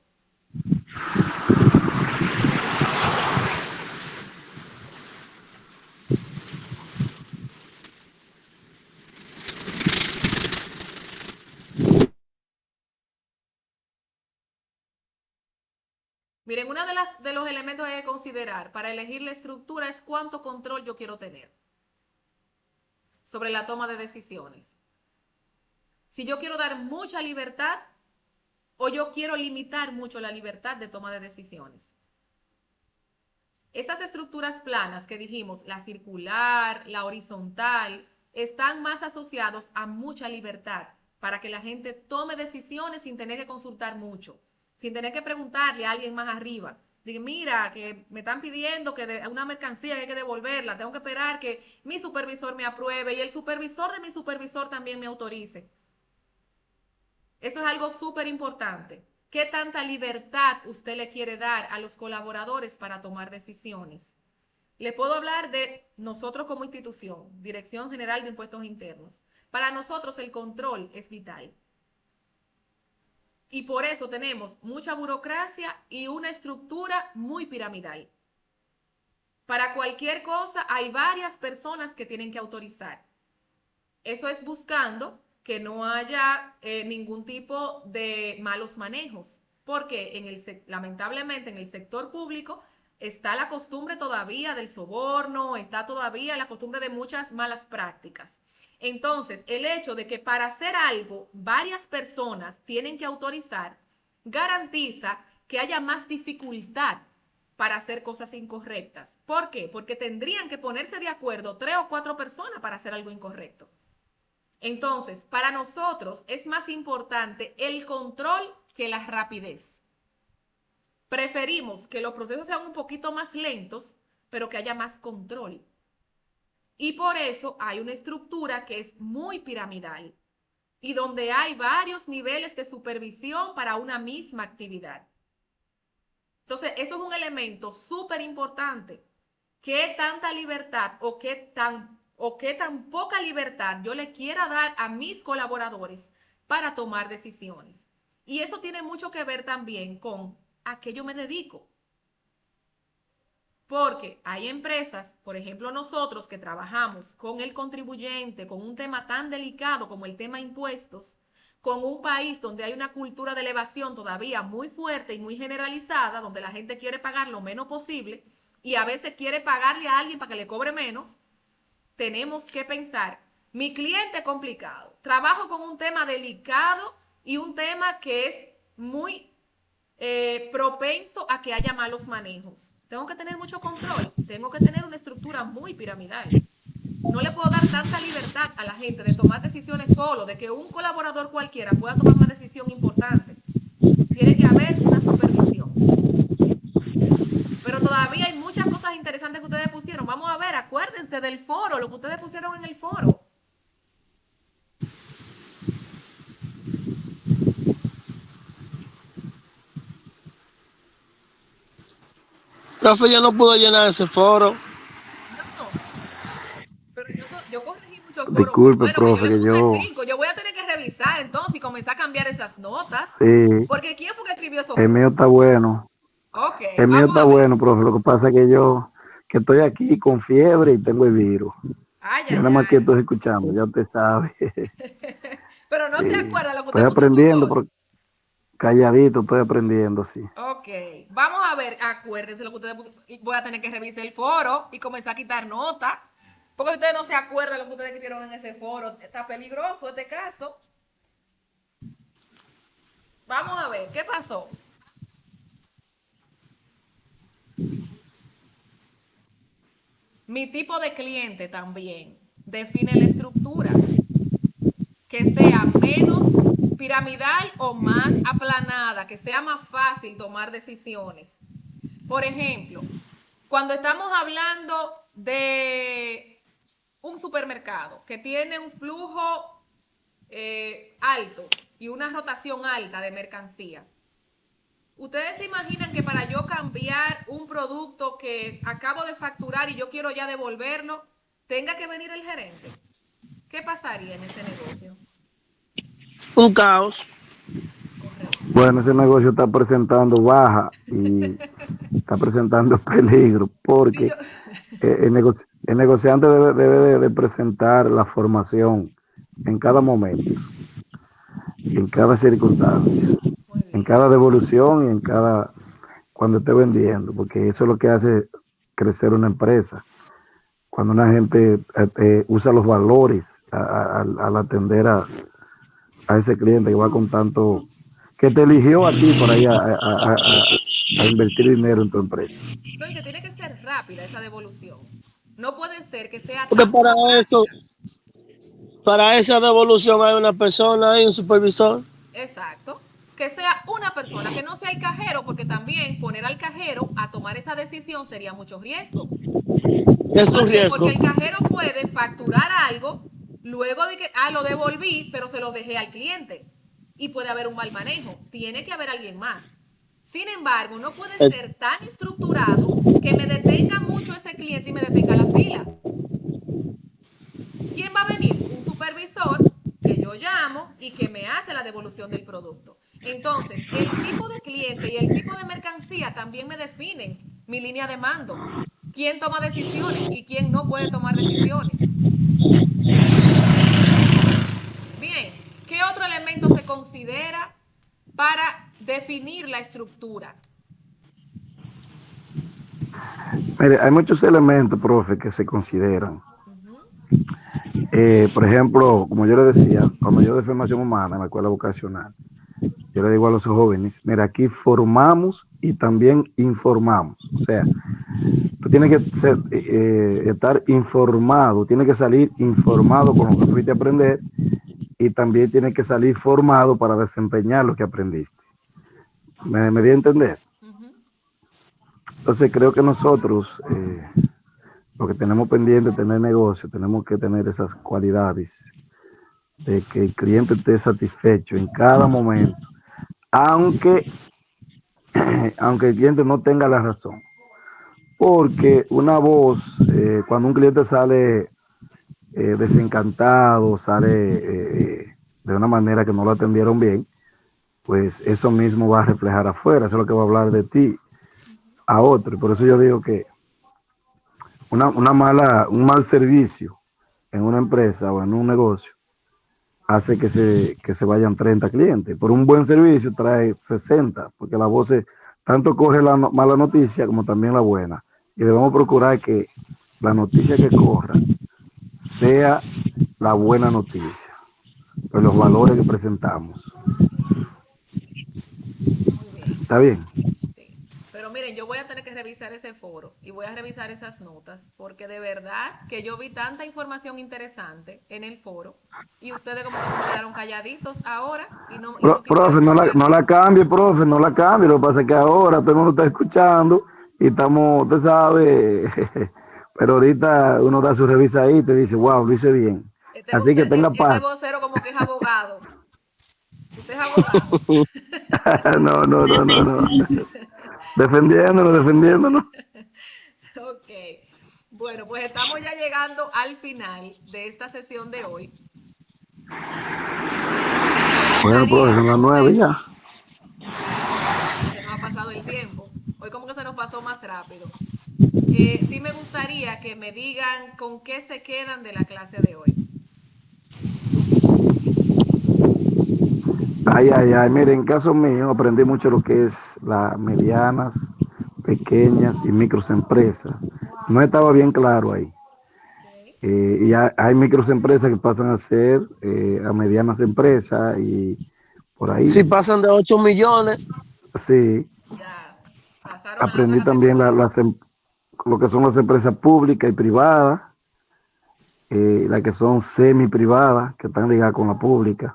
Miren, uno de los elementos que hay que considerar para elegir la estructura es cuánto control yo quiero tener sobre la toma de decisiones. Si yo quiero dar mucha libertad o yo quiero limitar mucho la libertad de toma de decisiones. Esas estructuras planas que dijimos, la circular, la horizontal, están más asociados a mucha libertad para que la gente tome decisiones sin tener que consultar mucho, sin tener que preguntarle a alguien más arriba. Digo, mira, que me están pidiendo que una mercancía que hay que devolverla, tengo que esperar que mi supervisor me apruebe y el supervisor de mi supervisor también me autorice. Eso es algo súper importante. ¿Qué tanta libertad usted le quiere dar a los colaboradores para tomar decisiones? Le puedo hablar de nosotros como institución, Dirección General de Impuestos Internos. Para nosotros el control es vital. Y por eso tenemos mucha burocracia y una estructura muy piramidal. Para cualquier cosa hay varias personas que tienen que autorizar. Eso es buscando que no haya ningún tipo de malos manejos, porque lamentablemente en el sector público está la costumbre todavía del soborno, está todavía la costumbre de muchas malas prácticas. Entonces, el hecho de que para hacer algo varias personas tienen que autorizar, garantiza que haya más dificultad para hacer cosas incorrectas. ¿Por qué? Porque tendrían que ponerse de acuerdo 3 o 4 personas para hacer algo incorrecto. Entonces, para nosotros es más importante el control que la rapidez. Preferimos que los procesos sean un poquito más lentos, pero que haya más control. Y por eso hay una estructura que es muy piramidal y donde hay varios niveles de supervisión para una misma actividad. Entonces, eso es un elemento súper importante. ¿Qué tanta libertad o qué tan poca libertad yo le quiera dar a mis colaboradores para tomar decisiones? Y eso tiene mucho que ver también con a qué yo me dedico. Porque hay empresas, por ejemplo nosotros que trabajamos con el contribuyente, con un tema tan delicado como el tema impuestos, con un país donde hay una cultura de evasión todavía muy fuerte y muy generalizada, donde la gente quiere pagar lo menos posible y a veces quiere pagarle a alguien para que le cobre menos, tenemos que pensar, mi cliente es complicado, trabajo con un tema delicado y un tema que es muy propenso a que haya malos manejos. Tengo que tener mucho control, tengo que tener una estructura muy piramidal. No le puedo dar tanta libertad a la gente de tomar decisiones solo, de que un colaborador cualquiera pueda tomar una decisión importante. Tiene que haber una supervisión. Pero todavía hay muchas cosas interesantes que ustedes pusieron. Vamos a ver, acuérdense del foro, lo que ustedes pusieron en el foro. Profe, yo no pude llenar ese foro. No, pero yo corregí muchos foros. Disculpe, Bueno, profe, que yo le que puse yo... 5. Yo voy a tener que revisar entonces y comenzar a cambiar esas notas. Sí, Porque ¿quién fue que escribió esos el foros? mío está bueno. Ok, El mío vamos está a ver. bueno, profe. Lo que pasa es que estoy aquí con fiebre y tengo el virus. Ay, Yo ay, nada más que ay. estoy escuchando, ya usted sabe. Pero no Sí, se acuerda lo que estoy usted puso en su aprendiendo, foro. pero calladito estoy aprendiendo, sí. Ok, vamos a ver, acuérdense lo que ustedes pusieron. Voy a tener que revisar el foro y comenzar a quitar notas. Porque ustedes no se acuerdan lo que ustedes escribieron en ese foro. Está peligroso este caso. Vamos a ver, ¿qué pasó? Mi tipo de cliente también define la estructura. Que sea menos piramidal o más aplanada, que sea más fácil tomar decisiones. Por ejemplo, cuando estamos hablando de un supermercado que tiene un flujo alto y una rotación alta de mercancía, ¿ustedes se imaginan que para yo cambiar un producto que acabo de facturar y yo quiero ya devolverlo, tenga que venir el gerente? ¿Qué pasaría en ese negocio? Un caos. Correcto. Bueno, ese negocio está presentando baja y está presentando peligro porque el negociante debe de presentar la formación en cada momento, en cada circunstancia, en cada devolución y en cada cuando esté vendiendo, porque eso es lo que hace crecer una empresa. Cuando una gente usa los valores al atender a ese cliente que va con tanto, que te eligió a ti para ir a invertir dinero en tu empresa. No, y que tiene que ser rápida esa devolución. No puede ser que sea Porque tan burocrática. para esa devolución hay una persona, hay un supervisor. Exacto. Que sea una persona, que no sea el cajero, porque también poner al cajero a tomar esa decisión sería mucho riesgo. Es un riesgo. Porque el cajero puede facturar algo, luego de que, lo devolví, pero se lo dejé al cliente. Y puede haber un mal manejo. Tiene que haber alguien más. Sin embargo, no puede ser tan estructurado que me detenga mucho ese cliente y me detenga la fila. ¿Quién va a venir? Un supervisor que yo llamo y que me hace la devolución del producto. Entonces, el tipo de cliente y el tipo de mercancía también me definen mi línea de mando. ¿Quién toma decisiones y quién no puede tomar decisiones? Bien, ¿qué otro elemento se considera para definir la estructura? Mire, hay muchos elementos, profe, que se consideran. Por ejemplo, como yo le decía, cuando yo de formación humana en la escuela vocacional, yo le digo a los jóvenes, mira, aquí formamos y también informamos. O sea, tú tienes que estar informado, tienes que salir informado con lo que fuiste a aprender y también tienes que salir formado para desempeñar lo que aprendiste. ¿Me di a entender? Entonces creo que nosotros, lo que tenemos pendiente de tener negocio, tenemos que tener esas cualidades de que el cliente esté satisfecho en cada momento, aunque, aunque el cliente no tenga la razón. Porque una voz, cuando un cliente sale desencantado, sale de una manera que no lo atendieron bien, pues eso mismo va a reflejar afuera, eso es lo que va a hablar de ti a otro. Y por eso yo digo que un mal servicio en una empresa o en un negocio hace que se vayan 30 clientes. Por un buen servicio trae 60, porque la voz tanto corre la mala noticia como también la buena. Y debemos procurar que la noticia que corra sea la buena noticia, por los valores que presentamos. Muy bien. ¿Está bien? Sí. Pero miren, yo voy a tener que revisar ese foro y voy a revisar esas notas, porque de verdad que yo vi tanta información interesante en el foro y ustedes como que se quedaron calladitos ahora y no Profe, quisieron escuchar. no la cambie, profe, no la cambie. Lo que pasa es que ahora todo el mundo está escuchando y estamos, usted sabe, pero ahorita uno da su revisa ahí y te dice, wow, lo hice bien. Así que tenga Este paz. vocero como que es abogado. Usted es abogado. No. Defendiéndonos. Ok. Bueno, pues estamos ya llegando al final de esta sesión de hoy. Bueno, profe, son las 9 ya. Se nos ha pasado el tiempo. Hoy como que se nos pasó más rápido. Sí me gustaría que me digan con qué se quedan de la clase de hoy. Ay, mire, en caso mío aprendí mucho lo que es las medianas, pequeñas y microempresas. No estaba bien claro ahí. Y hay microempresas que pasan a ser a medianas empresas y por ahí. Si pasan de 8 millones. Sí. Ya pasaron Aprendí a la otra también categoría. lo que son las empresas públicas y privadas, las que son semi privadas, que están ligadas con la pública.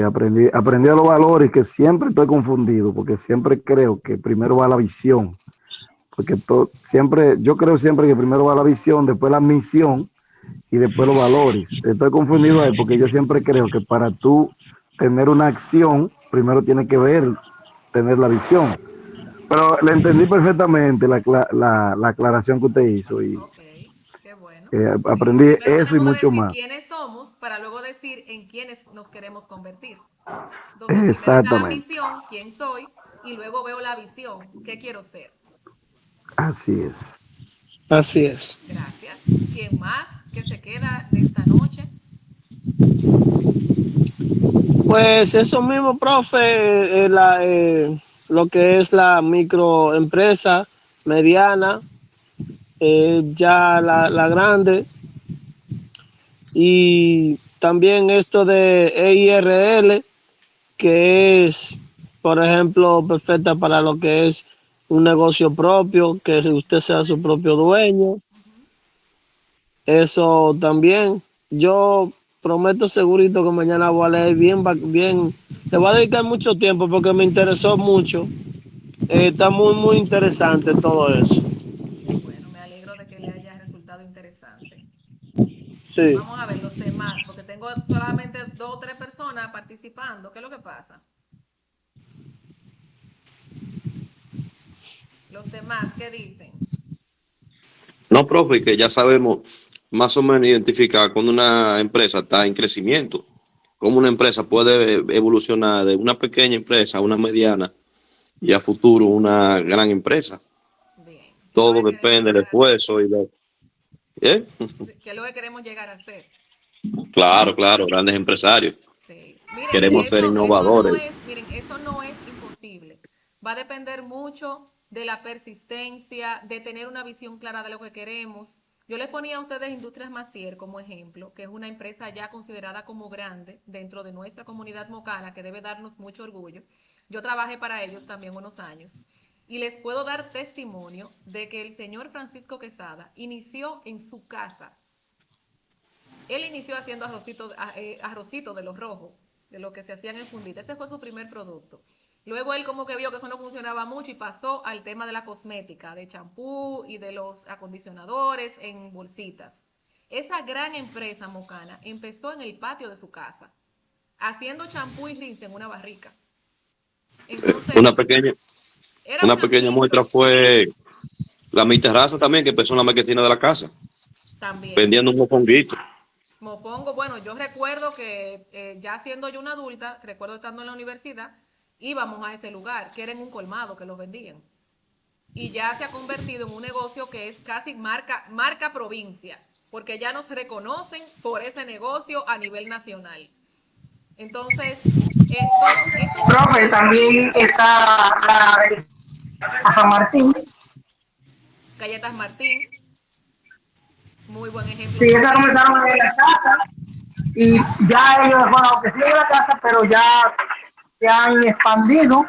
Aprendí a los valores, que siempre estoy confundido, porque siempre creo que primero va la visión, porque yo creo siempre que primero va la visión, después la misión y después los valores. Estoy confundido ahí porque yo siempre creo que para tú tener una acción, primero tienes que tener la visión. Pero le entendí perfectamente la aclaración que usted hizo y qué bueno. aprendí Primero eso y tenemos que mucho decir más. quiénes somos para luego decir en quiénes nos queremos convertir. Entonces, primero está la Exactamente. misión, quién soy, y luego veo la visión, qué quiero ser. Así es. Así es. Gracias. ¿Quién más que se queda de esta noche? Pues eso mismo, profe, lo que es la microempresa mediana, ya la grande, y también esto de EIRL, que es, por ejemplo, perfecta para lo que es un negocio propio, que usted sea su propio dueño. Eso también. Yo prometo segurito que mañana voy a leer bien. Le voy a dedicar mucho tiempo porque me interesó mucho. Está muy interesante todo eso. Bueno, me alegro de que le haya resultado interesante. Sí. Vamos a ver los demás, porque tengo solamente 2 o 3 personas participando. ¿Qué es lo que pasa? Los demás, ¿qué dicen? No, profe, que ya sabemos más o menos identificar cuando una empresa está en crecimiento, cómo una empresa puede evolucionar de una pequeña empresa a una mediana y a futuro una gran empresa. Bien. Todo depende del esfuerzo y de... ¿Qué es lo que queremos llegar a ser? Claro, grandes empresarios. Sí. Miren, Queremos ser innovadores. Eso no es imposible. Va a depender mucho de la persistencia, de tener una visión clara de lo que queremos, Yo les ponía a ustedes Industrias Macier como ejemplo, que es una empresa ya considerada como grande dentro de nuestra comunidad mocana, que debe darnos mucho orgullo. Yo trabajé para ellos también unos años. Y les puedo dar testimonio de que el señor Francisco Quesada inició en su casa. Él inició haciendo arrocito de los rojos, de lo que se hacían en fundita. Ese fue su primer producto. Luego él como que vio que eso no funcionaba mucho y pasó al tema de la cosmética, de champú y de los acondicionadores en bolsitas. Esa gran empresa mocana empezó en el patio de su casa, haciendo champú y rinse en una barrica. Entonces, Una pequeña muestra fue la Mi Terraza también, que empezó en la marquesina de la casa, también vendiendo un mofonguito. Mofongo, bueno, yo recuerdo que ya siendo yo una adulta, recuerdo estando en la universidad, íbamos a ese lugar, que era en un colmado que los vendían. Y ya se ha convertido en un negocio que es casi marca provincia, porque ya nos reconocen por ese negocio a nivel nacional. Entonces, profe, también está a San Martín. Galletas Martín, muy buen ejemplo. Sí, esas comenzaron en la casa y ya ellos, bueno, aunque siguen en la casa, pero ya se han expandido.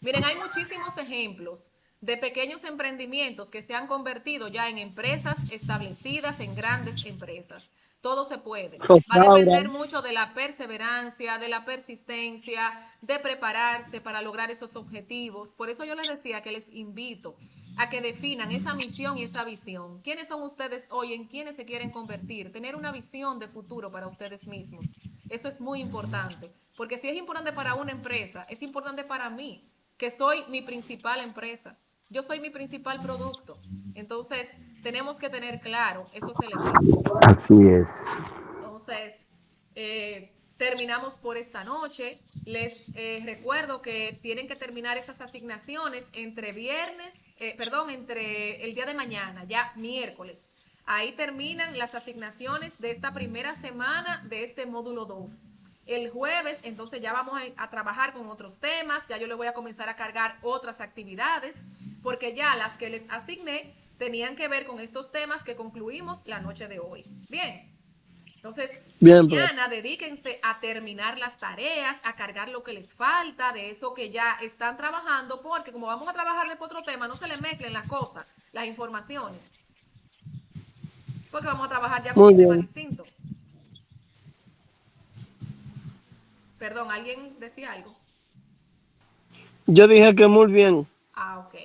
Miren, hay muchísimos ejemplos de pequeños emprendimientos que se han convertido ya en empresas establecidas, en grandes empresas. Todo se puede. Va a depender mucho de la perseverancia, de la persistencia, de prepararse para lograr esos objetivos. Por eso yo les decía que les invito a que definan esa misión y esa visión. ¿Quiénes son ustedes hoy? ¿En quiénes se quieren convertir? Tener una visión de futuro para ustedes mismos. Eso es muy importante. Porque si es importante para una empresa, es importante para mí, que soy mi principal empresa. Yo soy mi principal producto. Entonces, tenemos que tener claro esos elementos. Así es. Entonces, terminamos por esta noche. Les recuerdo que tienen que terminar esas asignaciones entre entre el día de mañana, ya miércoles. Ahí terminan las asignaciones de esta primera semana de este módulo 2. El jueves, entonces ya vamos a trabajar con otros temas, ya yo le voy a comenzar a cargar otras actividades, porque ya las que les asigné tenían que ver con estos temas que concluimos la noche de hoy. Bien, entonces mañana dedíquense a terminar las tareas, a cargar lo que les falta de eso que ya están trabajando, porque como vamos a trabajarle por otro tema, no se les mezclen las cosas, las informaciones, porque vamos a trabajar ya con un tema distinto. Perdón, ¿alguien decía algo? Yo dije que muy bien. Ok.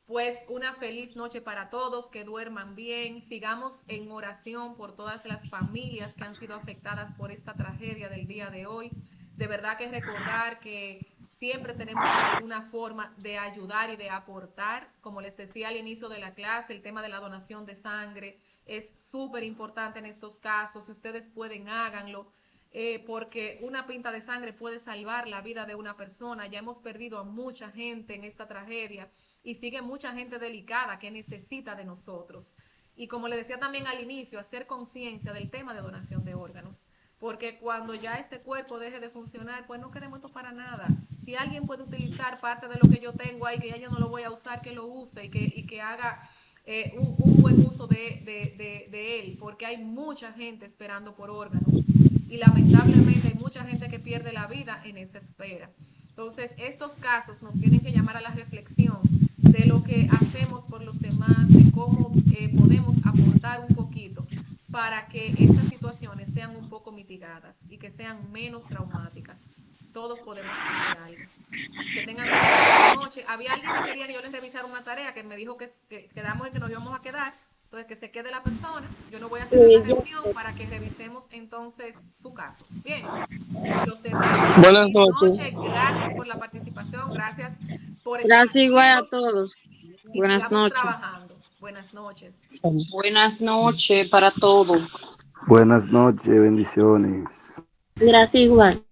Pues una feliz noche para todos, que duerman bien. Sigamos en oración por todas las familias que han sido afectadas por esta tragedia del día de hoy. De verdad que recordar que siempre tenemos alguna forma de ayudar y de aportar. Como les decía al inicio de la clase, el tema de la donación de sangre es súper importante en estos casos. Si ustedes pueden, háganlo. Porque una pinta de sangre puede salvar la vida de una persona. Ya hemos perdido a mucha gente en esta tragedia y sigue mucha gente delicada que necesita de nosotros. Y como le decía también al inicio, hacer conciencia del tema de donación de órganos, porque cuando ya este cuerpo deje de funcionar, pues no queremos esto para nada. Si alguien puede utilizar parte de lo que yo tengo ahí, que ya yo no lo voy a usar, que lo use y que haga un buen uso de él, porque hay mucha gente esperando por órganos y lamentablemente hay mucha gente que pierde la vida en esa espera. Entonces, estos casos nos tienen que llamar a la reflexión de lo que hacemos por los demás, de cómo podemos aportar un poquito para que estas situaciones sean un poco mitigadas y que sean menos traumáticas. Todos podemos hacer algo. Que tengan una buena noche. Había alguien que quería que yo les revisara una tarea que me dijo que quedamos en que nos íbamos a quedar. Entonces, que se quede la persona. Yo no voy a hacer una reunión para que revisemos entonces su caso. Bien. Los demás, Buenas noches. Gracias por la participación. Gracias por estar Gracias igual a todos. Buenas noches. Trabajando. Buenas noches. Buenas noches para todos. Buenas noches, bendiciones. Gracias igual.